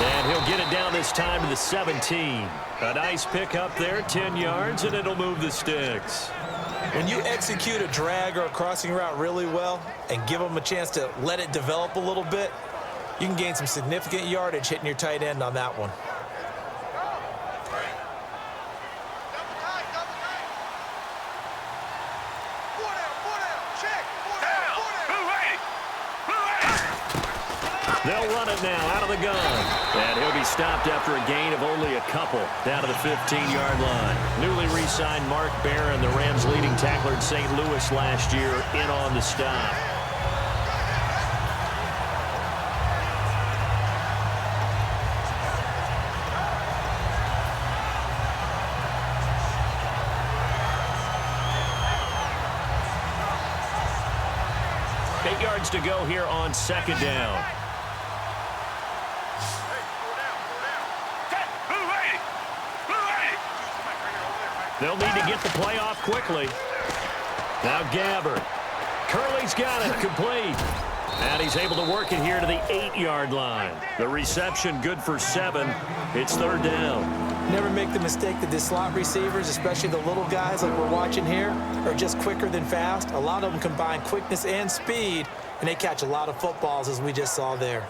And he'll get it down this time to the 17. A nice pickup there, 10 yards, and it'll move the sticks. When you execute a drag or a crossing route really well and give them a chance to let it develop a little bit, you can gain some significant yardage hitting your tight end on that one. They'll run it now out of the gun. And he'll be stopped after a gain of only a couple down to the 15-yard line. Newly re-signed Mark Barron, the Rams' leading tackler in St. Louis last year, in on the stop. To go here on second down. They'll need to get the play off quickly. Now Gabbert. Curley's got it complete. And he's able to work it here to the 8-yard line. The reception good for 7. It's third down. Never make the mistake that the slot receivers, especially the little guys like we're watching here, are just quicker than fast. A lot of them combine quickness and speed, and they catch a lot of footballs, as we just saw there.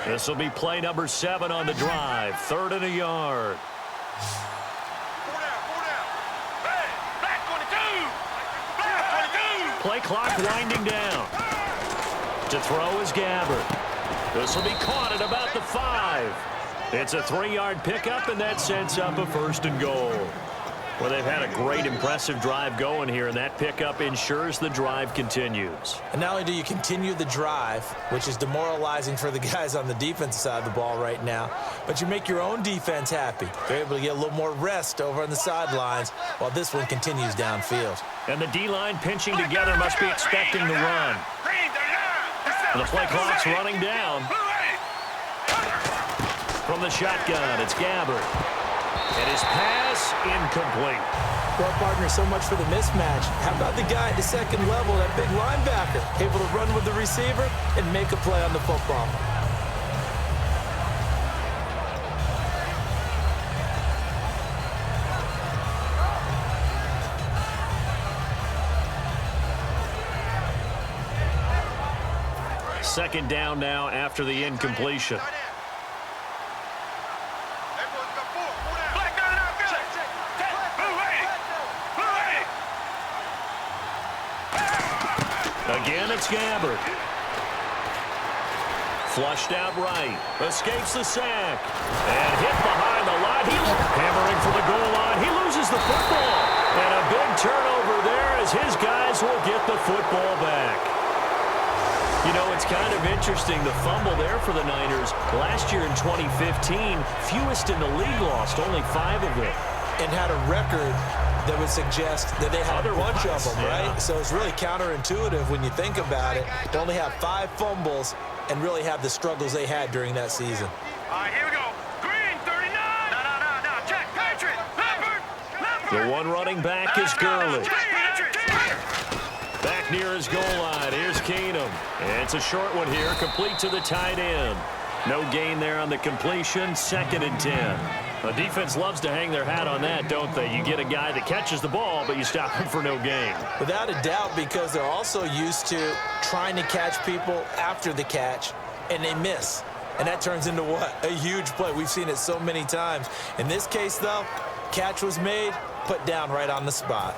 This will be play number 7 on the drive. 3rd and a yard. Play clock winding down. To throw is Gabbert. This will be caught at about the 5. It's a 3-yard pickup, and that sets up a 1st and goal. Well, they've had a great, impressive drive going here, and that pickup ensures the drive continues. And not only do you continue the drive, which is demoralizing for the guys on the defensive side of the ball right now, but you make your own defense happy. They're able to get a little more rest over on the sidelines while this one continues downfield. And the D-line pinching together must be expecting the run. And the play clock's running down. from the shotgun. It's Gabbert. And his pass incomplete. Well, partner, so much for the mismatch. How about the guy at the second level, that big linebacker, able to run with the receiver and make a play on the football? Second down now after the incompletion. Again, it's Gabbert. Flushed out right. Escapes the sack. And hit behind the line. Hammering for the goal line. He loses the football. And a big turnover there as his guys will get the football back. You know, it's kind of interesting, the fumble there for the Niners. Last year in 2015, fewest in the league lost, only 5 of it. And had a record that would suggest that they had a bunch of them, right? So it's really counterintuitive when you think about it. They only have 5 fumbles and really have the struggles they had during that season. All right, here we go. Green, 39. No. Check. Patrick. Leopard. The one running back is Gurley. Back near his goal line. Here's Keenum. And it's a short one here, complete to the tight end. No gain there on the completion. 2nd and 10. The defense loves to hang their hat on that, don't they? You get a guy that catches the ball, but you stop him for no gain. Without a doubt, because they're also used to trying to catch people after the catch, and they miss. And that turns into what? A huge play. We've seen it so many times. In this case, though, catch was made, put down right on the spot.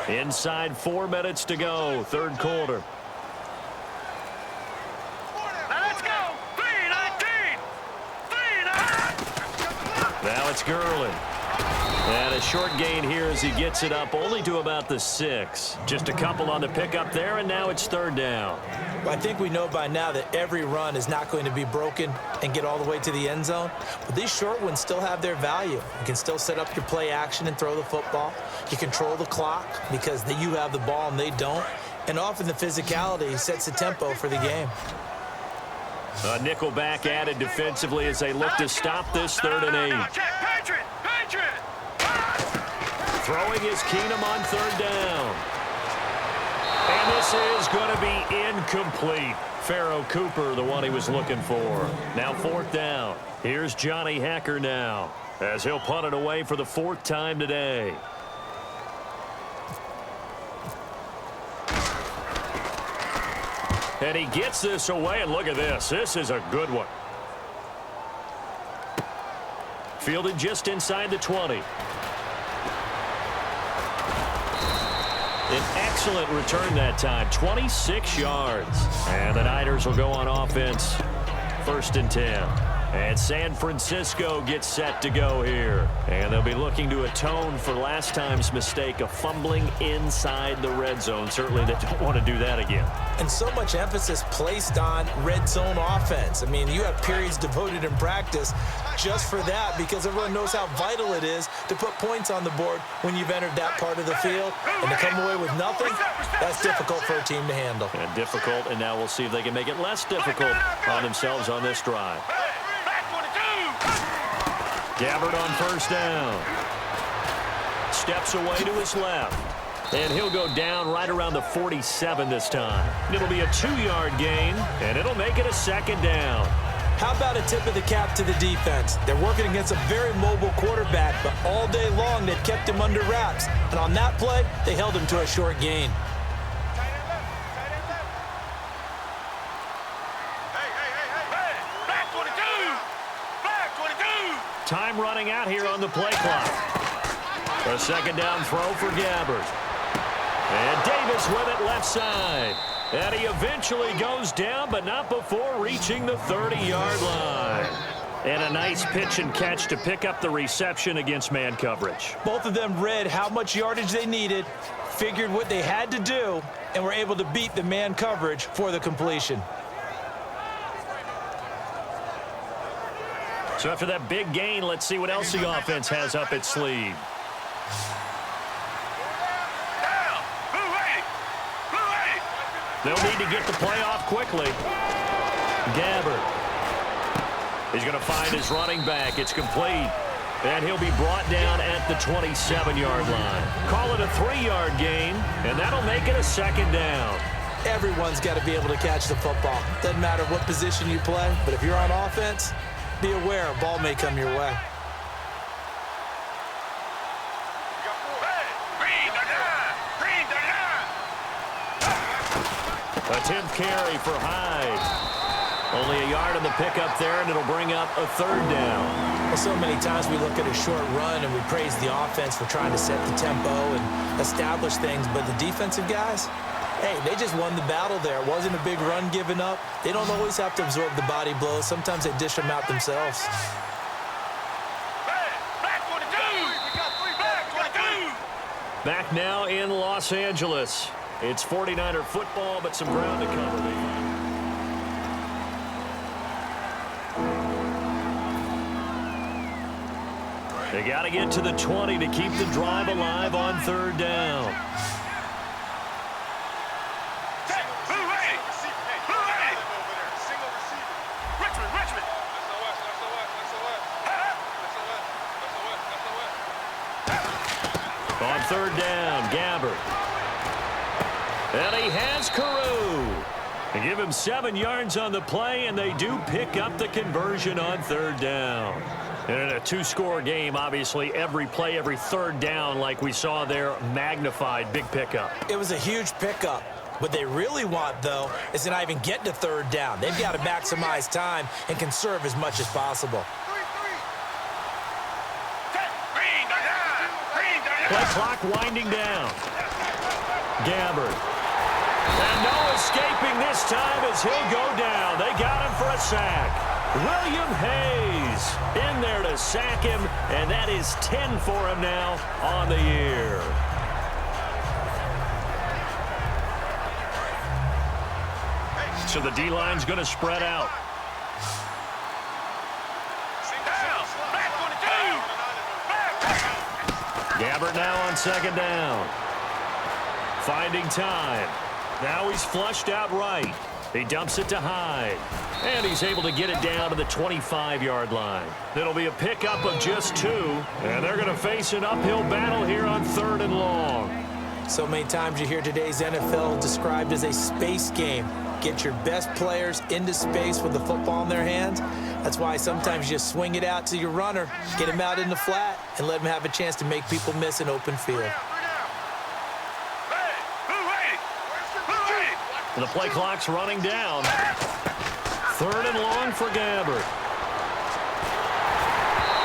Inside 4 minutes to go, 3rd quarter. Now let's go. 3-19. Now it's Gurley. And a short gain here as he gets it up only to about the 6. Just a couple on the pickup there, and now it's 3rd down. Well, I think we know by now that every run is not going to be broken and get all the way to the end zone. But these short ones still have their value. You can still set up your play action and throw the football. You control the clock because you have the ball and they don't. And often the physicality sets the tempo for the game. A nickel back added defensively as they look to stop this 3rd and 8. Check. Patrick. Throwing is Keenum on 3rd down. And this is going to be incomplete. Pharaoh Cooper, the one he was looking for. Now 4th down. Here's Johnny Hacker now, as he'll punt it away for the 4th time today. And he gets this away, and look at this. This is a good one. Fielded just inside the 20. An excellent return that time, 26 yards. And the Niners will go on offense, 1st and 10. And San Francisco gets set to go here. And they'll be looking to atone for last time's mistake of fumbling inside the red zone. Certainly they don't want to do that again. And so much emphasis placed on red zone offense. I mean, you have periods devoted in practice just for that because everyone knows how vital it is to put points on the board when you've entered that part of the field. And to come away with nothing, that's difficult for a team to handle. And difficult, and now we'll see if they can make it less difficult on themselves on this drive. Gabbert on 1st down. Steps away to his left. And he'll go down right around the 47 this time. It'll be a 2-yard gain, and it'll make it a 2nd down. How about a tip of the cap to the defense? They're working against a very mobile quarterback, but all day long they've kept him under wraps. And on that play, they held him to a short gain. Time running out here on the play clock. A 2nd down throw for Gabbert. And Davis with it left side. And he eventually goes down, but not before reaching the 30-yard line. And a nice pitch and catch to pick up the reception against man coverage. Both of them read how much yardage they needed, figured what they had to do, and were able to beat the man coverage for the completion. So after that big gain, let's see what else the offense has up its sleeve. They'll need to get the play off quickly. Gabbert. He's going to find his running back. It's complete. And he'll be brought down at the 27-yard line. Call it a 3-yard gain, and that'll make it a second down. Everyone's got to be able to catch the football. Doesn't matter what position you play, but if you're on offense, be aware a ball may come your way. A 10th carry for Hyde. Only a yard on the pickup there, and it'll bring up a 3rd down. Well, so many times we look at a short run and we praise the offense for trying to set the tempo and establish things, but the defensive guys, hey, they just won the battle there. It wasn't a big run given up. They don't always have to absorb the body blows. Sometimes they dish them out themselves. Back now in Los Angeles. It's 49er football, but some ground to cover. They got to get to the 20 to keep the drive alive on 3rd down. On 3rd down, Gabbert. And he has Carew. They give him 7 yards on the play, and they do pick up the conversion on 3rd down. And in a 2-score game, obviously, every play, every 3rd down, like we saw there, magnified, big pickup. It was a huge pickup. What they really want, though, is to not even get to 3rd down. They've got to maximize time and conserve as much as possible. Play clock winding down. Gabbert. And no escaping this time as he'll go down. They got him for a sack. William Hayes in there to sack him, and that is 10 for him now on the year. So the D-line's going to spread out. Gabbert now on 2nd down. Finding time. Now he's flushed out right. He dumps it to Hyde. And he's able to get it down to the 25-yard line. It'll be a pickup of just 2. And they're going to face an uphill battle here on 3rd and long. So many times you hear today's NFL described as a space game. Get your best players into space with the football in their hands. That's why sometimes you just swing it out to your runner, get him out in the flat, and let him have a chance to make people miss an open field. And the play clock's running down. 3rd and long for Gabbert.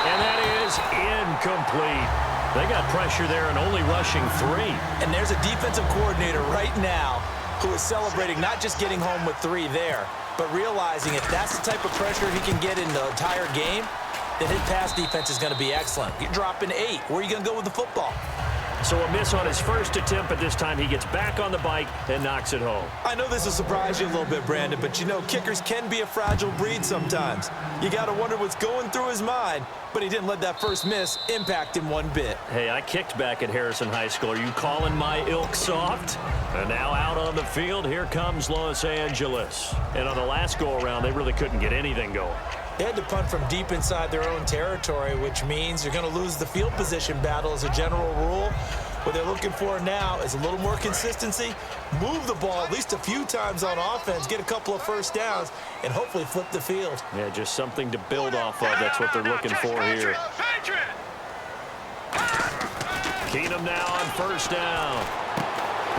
And that is incomplete. They got pressure there and only rushing 3. And there's a defensive coordinator right now who is celebrating not just getting home with 3 there, but realizing if that's the type of pressure he can get in the entire game, then his pass defense is going to be excellent. You're dropping 8. Where are you going to go with the football? So a miss on his first attempt, but this time he gets back on the bike and knocks it home. I know this will surprise you a little bit, Brandon, but you know kickers can be a fragile breed sometimes. You got to wonder what's going through his mind, but he didn't let that first miss impact him one bit. Hey, I kicked back at Harrison High School. Are you calling my ilk soft? And now out on the field, here comes Los Angeles. And on the last go-around, they really couldn't get anything going. They had to punt from deep inside their own territory, which means you're going to lose the field position battle as a general rule. What they're looking for now is a little more consistency, move the ball at least a few times on offense, get a couple of first downs, and hopefully flip the field. Yeah, just something to build off of. That's what they're looking for here. Keenum now on 1st down.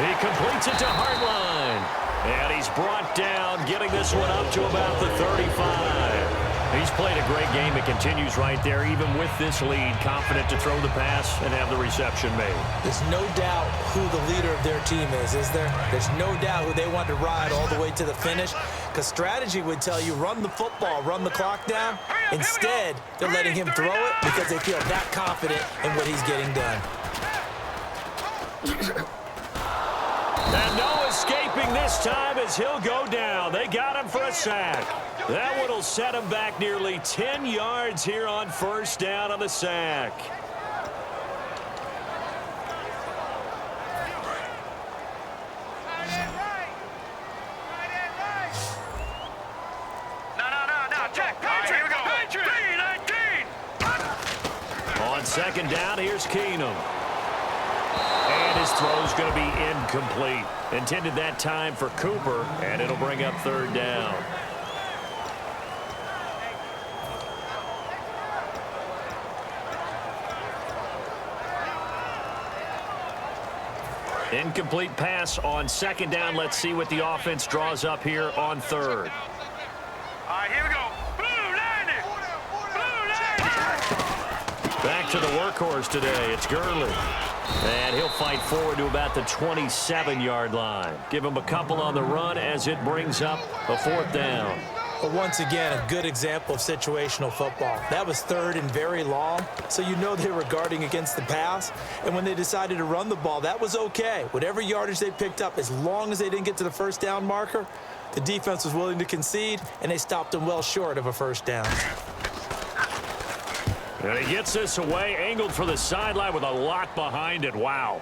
He completes it to Hartline. And he's brought down, getting this one up to about the 35. He's played a great game. It continues right there, even with this lead, confident to throw the pass and have the reception made. There's no doubt who the leader of their team is there? There's no doubt who they want to ride all the way to the finish, because strategy would tell you run the football, run the clock down. Instead, they're letting him throw it because they feel that confident in what he's getting done. And no escaping this time as he'll go down. They got him for a sack. That one will set him back nearly 10 yards here on 1st down on the sack. On second down, here's Keenum. And his throw's going to be incomplete. Intended that time for Cooper, and it'll bring up third down. Incomplete pass on second down. Let's see what the offense draws up here on third. All right, here we go. Blue line it. Blue line it. Back to the workhorse today. It's Gurley. And he'll fight forward to about the 27-yard line. Give him a couple on the run as it brings up a fourth down. But once again, a good example of situational football. That was third and very long, so you know they were guarding against the pass. And when they decided to run the ball, that was okay. Whatever yardage they picked up, as long as they didn't get to the first down marker, the defense was willing to concede, and they stopped them well short of a first down. And he gets this away, angled for the sideline with a lot behind it. Wow.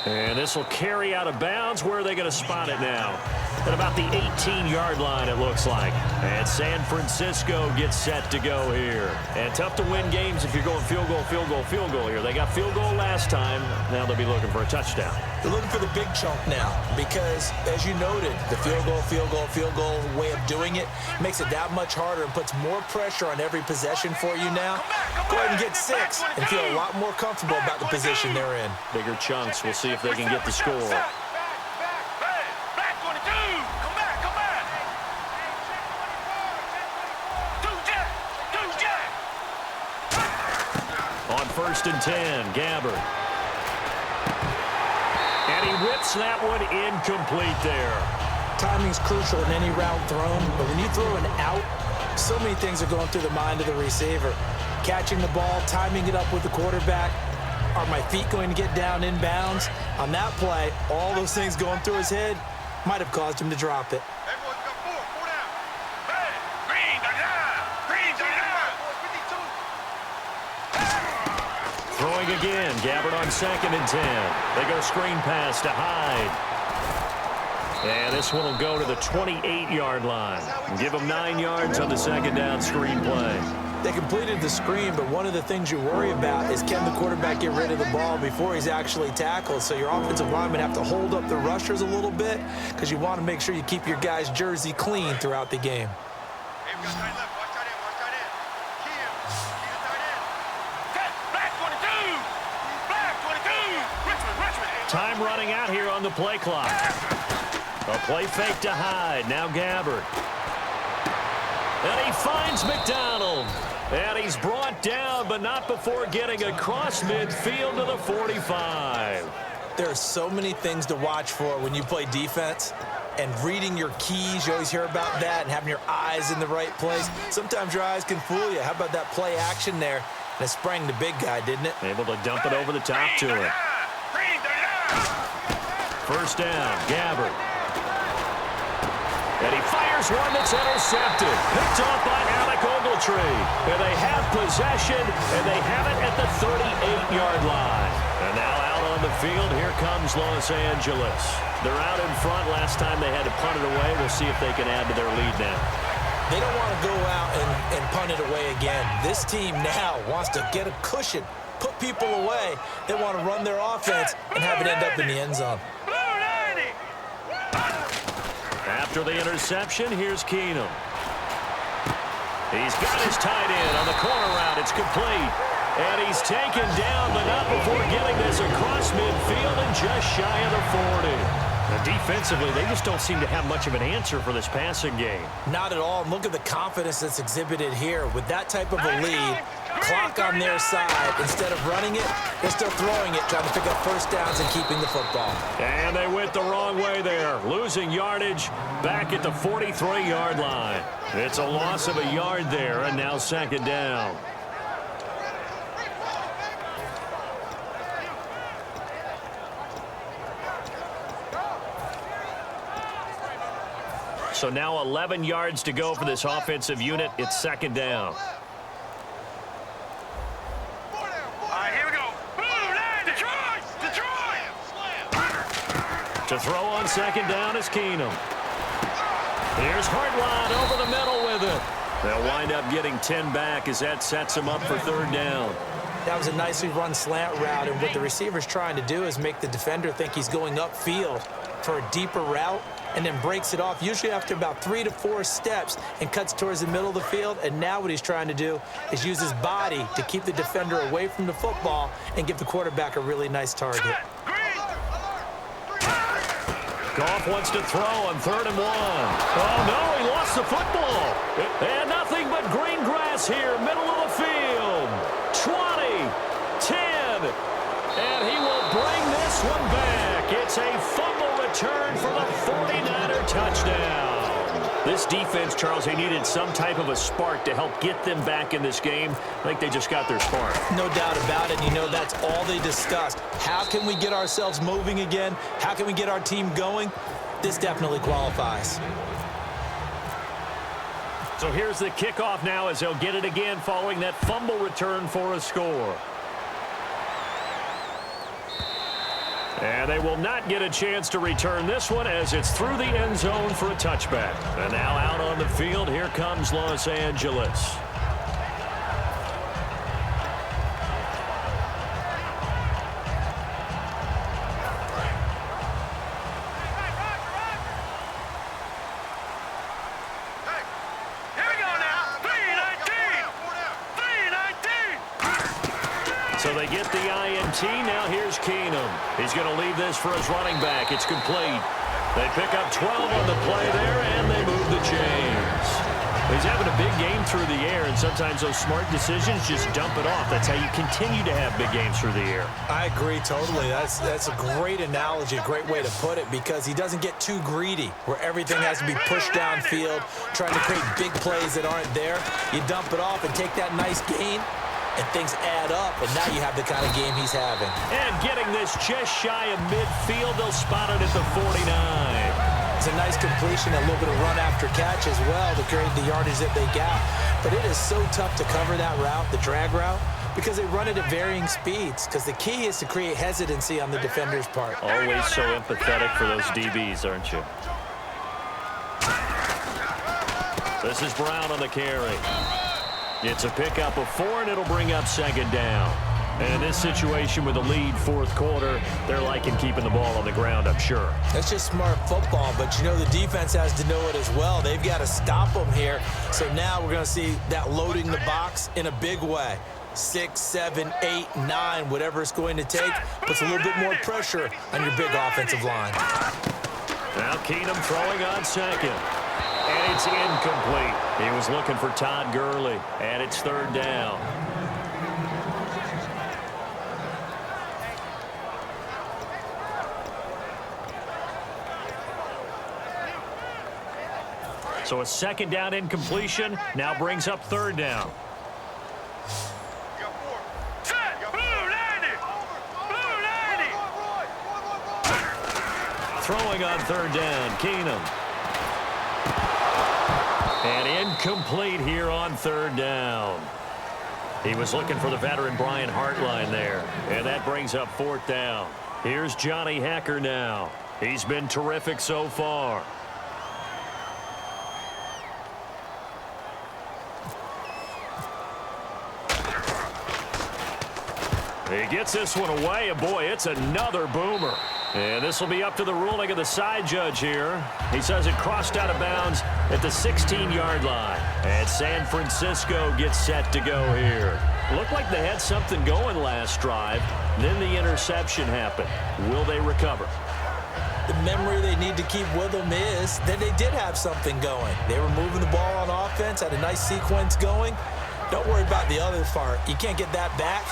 And this will carry out of bounds. Where are they going to spot it now? At about the 18-yard line, it looks like. And San Francisco gets set to go here. And tough to win games if you're going field goal, field goal, field goal here. They got field goal last time. Now they'll be looking for a touchdown. They're looking for the big chunk now because, as you noted, the field goal way of doing it makes it that much harder and puts more pressure on every possession for you now. Go ahead and get 6 and feel a lot more comfortable about the position they're in. Bigger chunks. We'll see if they can get the score. On 1st and 10, Gabbert. And he whips that one incomplete there. Timing's crucial in any route thrown, but when you throw an out, so many things are going through the mind of the receiver. Catching the ball, timing it up with the quarterback. Are my feet going to get down in bounds? On that play, all those things going through his head might have caused him to drop it. Throwing again, Gabbert on 2nd and 10. They go screen pass to Hyde. And this one will go to the 28-yard line. Give them 9 yards on the second down screen play. They completed the screen, but one of the things you worry about is can the quarterback get rid of the ball before he's actually tackled? So your offensive linemen have to hold up the rushers a little bit because you want to make sure you keep your guy's jersey clean throughout the game. Time running out here on the play clock. A play fake to Hyde. Now Gabbert. And he finds McDonald. And he's brought down, but not before getting across midfield to the 45. There are so many things to watch for when you play defense. And reading your keys, you always hear about that, and having your eyes in the right place. Sometimes your eyes can fool you. How about that play action there? And it sprang the big guy, didn't it? Able to dump it over the top to him. First down, Gabbert. And he fires one that's intercepted. Picked off by Alec Ogletree. And they have possession, and they have it at the 38-yard line. And now out on the field, here comes Los Angeles. They're out in front. Last time they had to punt it away. We'll see if they can add to their lead now. They don't want to go out and punt it away again. This team now wants to get a cushion, put people away. They want to run their offense and have it end up in the end zone. After the interception, here's Keenum. He's got his tight end on the corner route. It's complete. And he's taken down, but not before getting this across midfield and just shy of the 40. And defensively, they just don't seem to have much of an answer for this passing game. Not at all. And look at the confidence that's exhibited here. With that type of a lead, clock on their side, instead of running it, they're still throwing it, trying to pick up first downs and keeping the football. And they went the wrong way there, losing yardage back at the 43-yard line. It's a loss of a yard there, and now second down. So now 11 yards to go for this offensive unit. It's second down. All right, here we go. Blue line, Detroit! To throw on second down is Keenum. Here's Hartline over the middle with it. They'll wind up getting 10 back as that sets them up for third down. That was a nicely run slant route, and what the receiver's trying to do is make the defender think he's going upfield for a deeper route, and then breaks it off, usually after about 3 to 4 steps, and cuts towards the middle of the field. And now what he's trying to do is use his body to keep the defender away from the football and give the quarterback a really nice target. Goff wants to throw on 3rd and 1. Oh, no, he lost the football. And nothing but green grass here, middle of the field. 20, 10, and he will bring this one back. It's a fumble return for the 49er touchdown. This defense, Charles, they needed some type of a spark to help get them back in this game. I think they just got their spark. No doubt about it. You know, that's all they discussed. How can we get ourselves moving again? How can we get our team going? This definitely qualifies. So here's the kickoff now as they'll get it again following that fumble return for a score. And they will not get a chance to return this one as it's through the end zone for a touchback. And now out on the field, here comes Los Angeles. So they get the INT. Now here's Keenum. He's going to leave this for his running back. It's complete. They pick up 12 on the play there, and they move the chains. He's having a big game through the air, and sometimes those smart decisions just dump it off. That's how you continue to have big games through the air. I agree totally. That's a great analogy, a great way to put it, because he doesn't get too greedy where everything has to be pushed downfield, trying to create big plays that aren't there. You dump it off and take that nice gain, and things add up, and now you have the kind of game he's having. And getting this just shy of midfield, they'll spot it at the 49. It's a nice completion, a little bit of run after catch as well to create the yardage that they got. But it is so tough to cover that route, the drag route, because they run it at varying speeds, because the key is to create hesitancy on the defender's part. Always so empathetic for those DBs, aren't you? This is Brown on the carry. It's a pickup of 4, and it'll bring up 2nd down. And in this situation with a lead 4th quarter, they're liking keeping the ball on the ground, I'm sure. That's just smart football, but you know the defense has to know it as well. They've got to stop them here. So now we're going to see that loading the box in a big way. 6, 7, 8, 9, whatever it's going to take, puts a little bit more pressure on your big offensive line. Now Keenum throwing on 2nd. And it's incomplete. He was looking for Todd Gurley, and it's 3rd down. So a 2nd down incompletion now brings up 3rd down. Throwing on 3rd down, Keenum. And incomplete here on 3rd down. He was looking for the veteran Brian Hartline there. And that brings up 4th down. Here's Johnny Hekker now. He's been terrific so far. He gets this one away, and boy, it's another boomer. And this will be up to the ruling of the side judge here. He says it crossed out of bounds at the 16-yard line. And San Francisco gets set to go here. Looked like they had something going last drive. Then the interception happened. Will they recover? The memory they need to keep with them is that they did have something going. They were moving the ball on offense, had a nice sequence going. Don't worry about the other part. You can't get that back.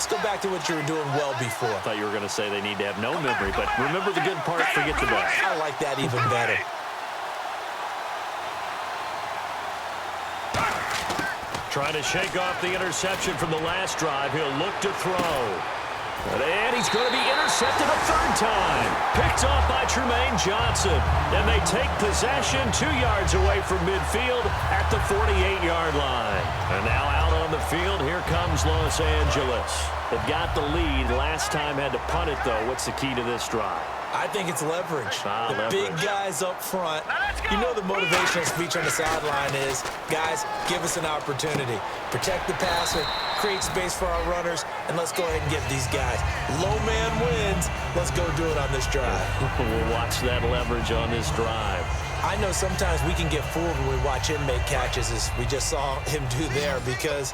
Let's go back to what you were doing well before. I thought you were going to say they need to have no memory, but remember the good part, forget the bad. I like that even better. Trying to shake off the interception from the last drive. He'll look to throw. And he's going to be intercepted a 3rd time. Picked off by Tremaine Johnson. And they take possession 2 yards away from midfield at the 48-yard line. And now out on the field, here comes Los Angeles. They've got the lead. Last time had to punt it, though. What's the key to this drive? I think it's leverage. The Leverage. big guys up front. You know the motivational speech on the sideline is, guys, give us an opportunity. protect the passer, create space for our runners, and let's go ahead and get these guys. Low man wins. Let's go do it on this drive. We'll watch that leverage on this drive. I know sometimes we can get fooled when we watch him make catches, as we just saw him do there, because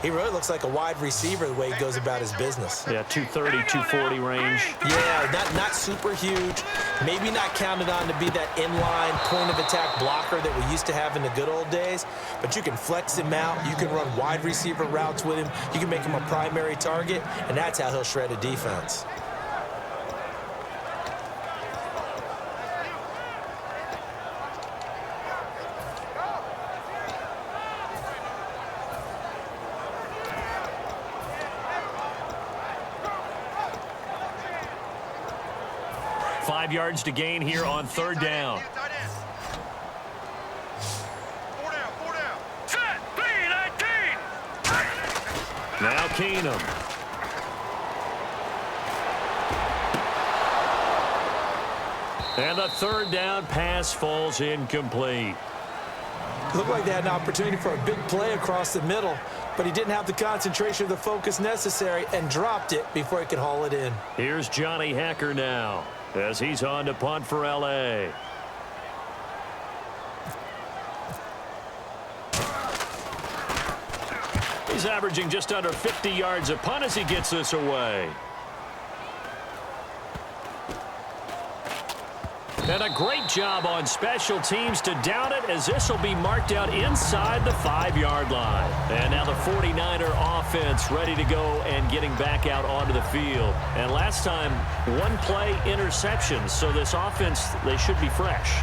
he really looks like a wide receiver the way he goes about his business. Yeah, 230, 240 range. Yeah, not super huge. Maybe not counted on to be that inline point-of-attack blocker that we used to have in the good old days, but you can flex him out. You can run wide receiver routes with him. You can make him a primary target, and that's how he'll shred a defense. Five yards to gain here on third down. Four down. Set, 3-19. Now Keenum. And the third down pass falls incomplete. Looked like they had an opportunity for a big play across the middle, but he didn't have the concentration or the focus necessary and dropped it before he could haul it in. Here's Johnny Hacker now, as he's on to punt for L.A. He's averaging just under 50 yards a punt as he gets this away. And a great job on special teams to down it, as this will be marked out inside the 5-yard line. And now the 49er offense ready to go and getting back out onto the field. And last time, one play interception, so this offense, they should be fresh.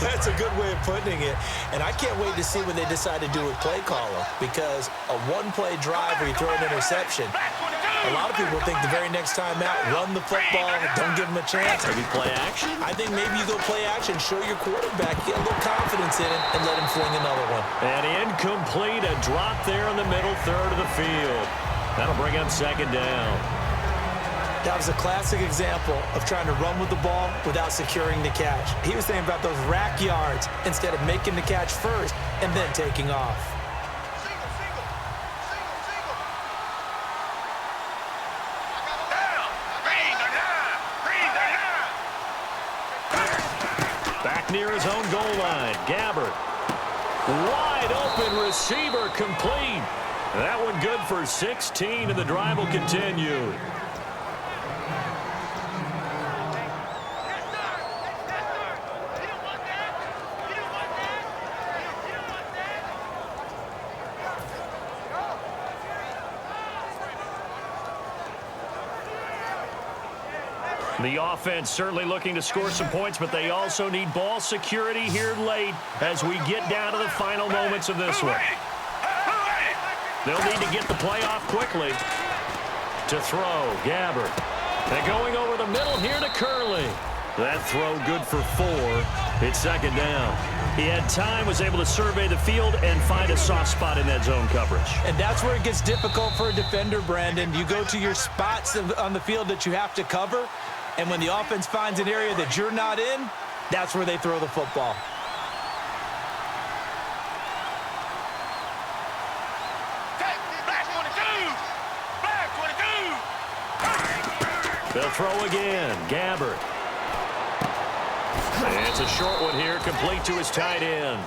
That's a good way of putting it. And I can't wait to see what they decide to do with play caller, because a one-play drive where you throw an interception, a lot of people think the very next time out, run the football, don't give them a chance. Maybe play action? I think maybe you go play action, show your quarterback, get a little confidence in him, and let him fling another one. And incomplete, a drop there in the middle third of the field. That'll bring up second down. That was a classic example of trying to run with the ball without securing the catch. He was thinking about those rack yards instead of making the catch first and then taking off. Back near his own goal line, Gabbert. Wide open receiver, complete. That one good for 16, and the drive will continue. The offense certainly looking to score some points, but they also need ball security here late as we get down to the final moments of this one. They'll need to get the play off quickly. To throw, Gabbert. And going over the middle here to Curley. That throw good for 4. It's second down. He had time, was able to survey the field and find a soft spot in that zone coverage. And that's where it gets difficult for a defender, Brandon. You go to your spots on the field that you have to cover, and when the offense finds an area that you're not in, that's where they throw the football. They'll throw again. Gabbert. And it's a short one here, complete to his tight end.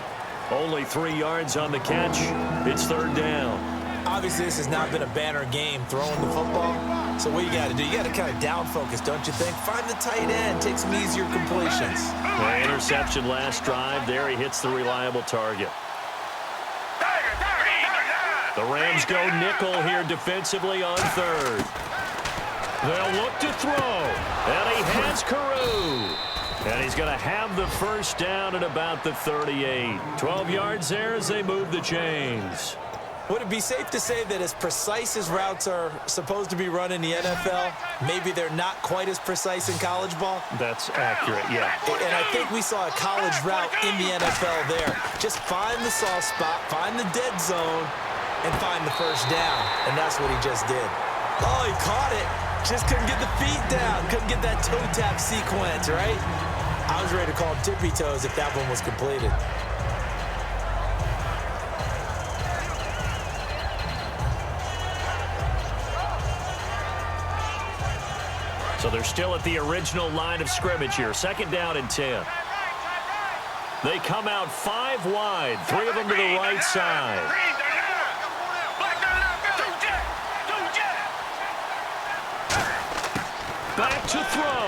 Only 3 yards on the catch. It's third down. Obviously, this has not been a banner game throwing the football. So what you got to do, you got to kind of down focus, don't you think? Find the tight end, take some easier completions. Interception last drive. There he hits the reliable target. The Rams go nickel here defensively on third. They'll look to throw. And he has Carew. And he's going to have the first down at about the 38. 12 yards there as they move the chains. Would it be safe to say that as precise as routes are supposed to be run in the NFL, maybe they're not quite as precise in college ball? That's accurate, yeah. And I think we saw a college route in the NFL there. Just find the soft spot, find the dead zone, and find the first down. And that's what he just did. Oh, he caught it. Just couldn't get the feet down. Couldn't get that toe tap sequence, right? I was ready to call him tippy toes if that one was completed. So they're still at the original line of scrimmage here. 2nd down and 10. They come out 5 wide, 3 of them to the right side. Back to throw.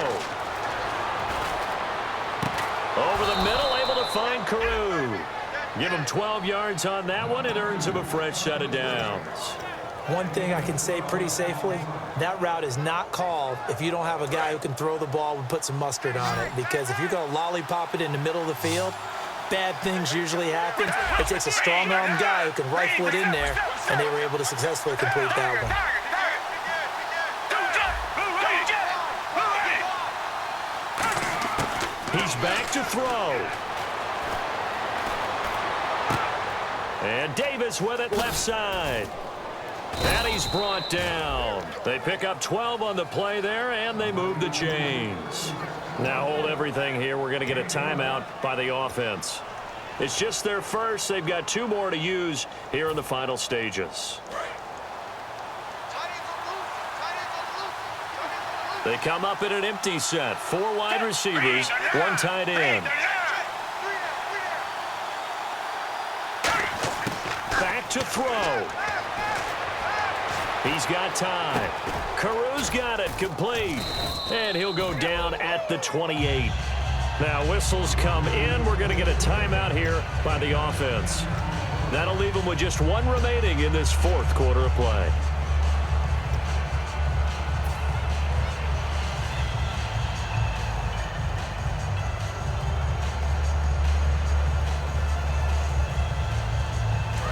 Over the middle, able to find Carew. Give him 12 yards on that one. It earns him a fresh set of downs. One thing I can say pretty safely, that route is not called if you don't have a guy who can throw the ball and put some mustard on it. Because if you're going to lollipop it in the middle of the field, bad things usually happen. It takes a strong-arm guy who can rifle it in there, and they were able to successfully complete that one. He's back to throw. And Davis with it left side. And he's brought down. They pick up 12 on the play there, and they move the chains. Now hold everything here. We're going to get a timeout by the offense. It's just their first. They've got 2 more to use here in the final stages. They come up in an empty set. 4 wide receivers, 1 tight end. Back to throw. He's got time. Carew's got it complete. And he'll go down at the 28. Now whistles come in. We're going to get a timeout here by the offense. That'll leave them with just 1 remaining in this 4th quarter of play.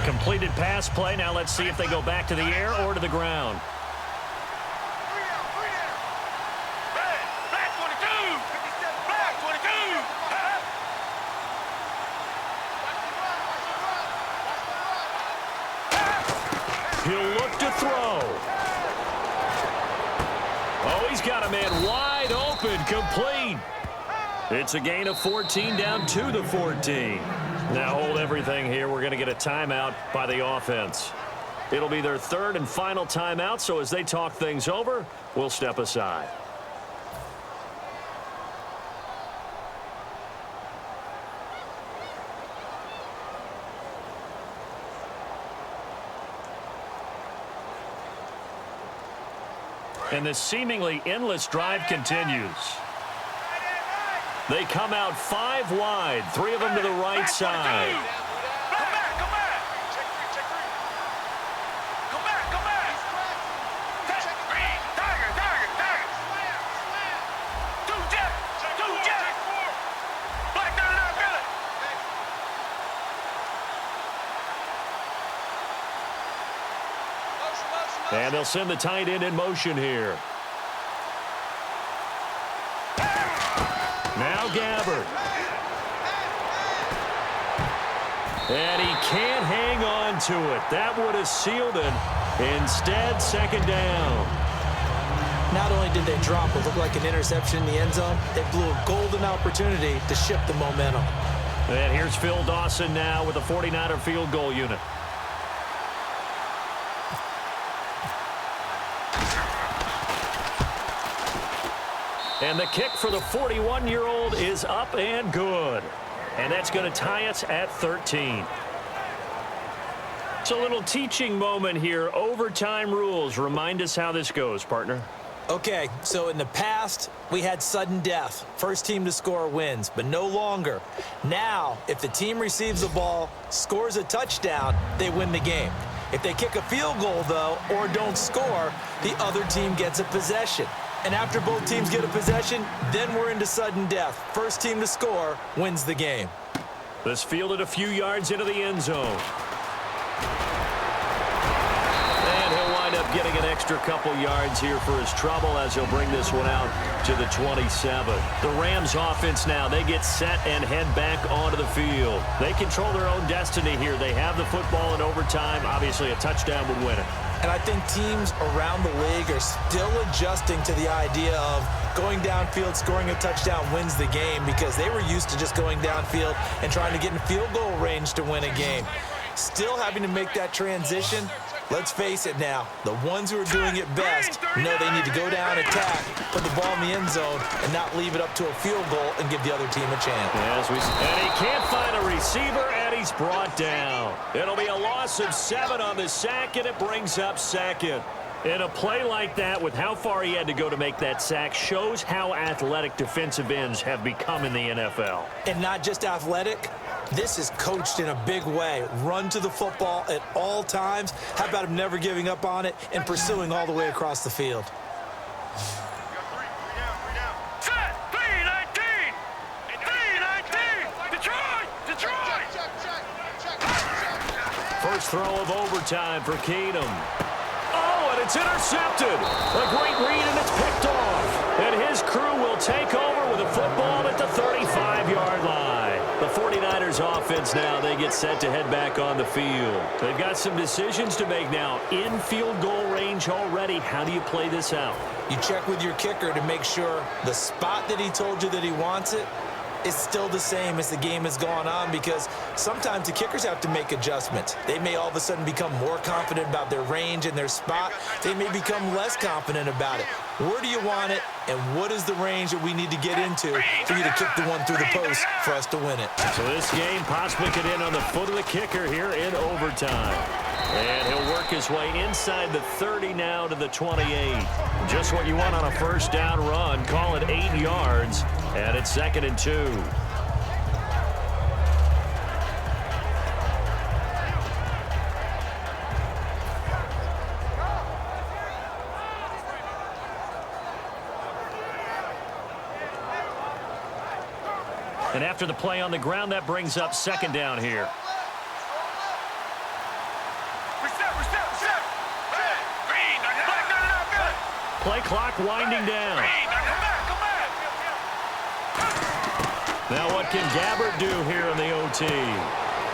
Completed pass play. Now let's see if they go back to the air or to the ground. He'll look to throw. Oh, he's got a man wide open, complete. It's a gain of 14 down to the 14. Now hold everything here. We're going to get a timeout by the offense. It'll be their 3rd and final timeout, so as they talk things over, we'll step aside. And this seemingly endless drive continues. They come out 5 wide, 3 of them to the right side. Come back. Check 3. Come back. Tiger. 2 jet. Black 39, feel it. And they'll send the tight end in motion here. Now Gabbert. And he can't hang on to it. That would have sealed it. Instead, 2nd down. Not only did they drop what looked like an interception in the end zone, they blew a golden opportunity to shift the momentum. And here's Phil Dawson now with the 49er field goal unit. And the kick for the 41-year-old is up and good. And that's going to tie us at 13. It's a little teaching moment here. Overtime rules. Remind us how this goes, partner. Okay, so in the past, we had sudden death. First team to score wins, but no longer. Now, if the team receives the ball, scores a touchdown, they win the game. If they kick a field goal, though, or don't score, the other team gets a possession. And after both teams get a possession, then we're into sudden death. First team to score wins the game. This fielded a few yards into the end zone. And he'll wind up getting an extra couple yards here for his trouble as he'll bring this one out to the 27. The Rams offense now, they get set and head back onto the field. They control their own destiny here. They have the football in overtime. Obviously, a touchdown would win it. And I think teams around the league are still adjusting to the idea of going downfield, scoring a touchdown wins the game, because they were used to just going downfield and trying to get in field goal range to win a game. Still having to make that transition, Let's face it now, the ones who are doing it best know they need to go down, attack, put the ball in the end zone, and not leave it up to a field goal and give the other team a chance. And he can't find a receiver, and he's brought down. It'll be a loss of 7 on the sack, and it brings up second. In a play like that, with how far he had to go to make that sack, shows how athletic defensive ends have become in the NFL. And not just athletic. This is coached in a big way. Run to the football at all times. How about him never giving up on it and pursuing all the way across the field? Set, 3-19. 3-19. Detroit. First throw of overtime for Keenum. Oh, and it's intercepted. A great read, and it's picked off. And his crew will take over with a football at the 35-yard line. The 49ers offense now, they get set to head back on the field. They've got some decisions to make now. In field goal range already. How do you play this out? You check with your kicker to make sure the spot that he told you that he wants it is still the same as the game has gone on, because sometimes the kickers have to make adjustments. They may all of a sudden become more confident about their range and their spot. They may become less confident about it. Where do you want it, and what is the range that we need to get into for you to kick the one through the post for us to win it? So this game possibly could end on the foot of the kicker here in overtime. And he'll work his way inside the 30 now to the 28. Just what you want on a first down run. Call it 8 yards, and it's 2nd and 2. And after the play on the ground, that brings up 2nd down here. Play clock winding down. Now what can Gabbert do here in the OT?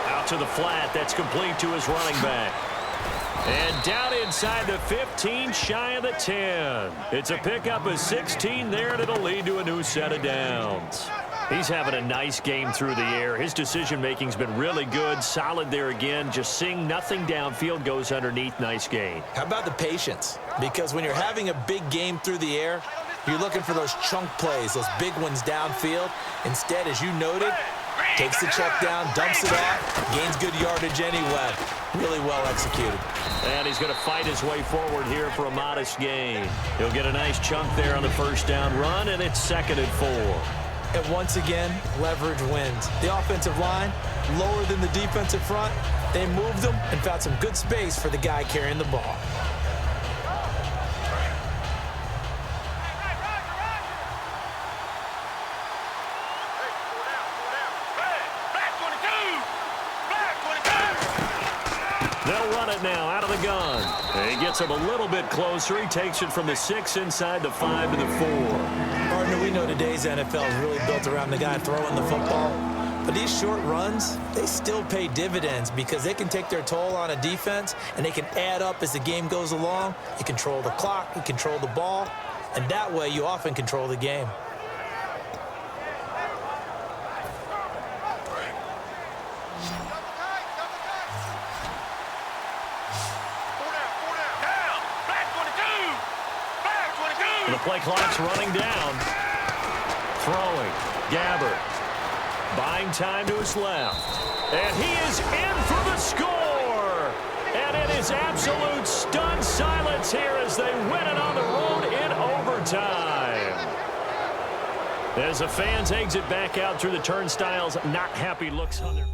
Out to the flat. That's complete to his running back. And down inside the 15, shy of the 10. It's a pickup of 16 there, and it'll lead to a new set of downs. He's having a nice game through the air. His decision-making's been really good. Solid there again. Just seeing nothing downfield, goes underneath. Nice gain. How about the patience? Because when you're having a big game through the air, you're looking for those chunk plays, those big ones downfield. Instead, as you noted, takes the check down, dumps it off, gains good yardage anyway. Really well executed. And he's going to fight his way forward here for a modest gain. He'll get a nice chunk there on the first down run, and it's 2nd and 4. And once again, leverage wins. The offensive line, lower than the defensive front. They moved them and found some good space for the guy carrying the ball. They'll run it now out of the gun. And he gets him a little bit closer. He takes it from the 6 inside the 5 to the 4. Partner, we know today's NFL is really built around the guy throwing the football. But these short runs, they still pay dividends because they can take their toll on a defense, and they can add up as the game goes along. You control the clock, you control the ball, and that way you often control the game. The play clock's running down. Throwing. Gabbert. Buying time to his left. And he is in for the score. And it is absolute stunned silence here as they win it on the road in overtime. As the fans exit back out through the turnstiles, not happy looks on their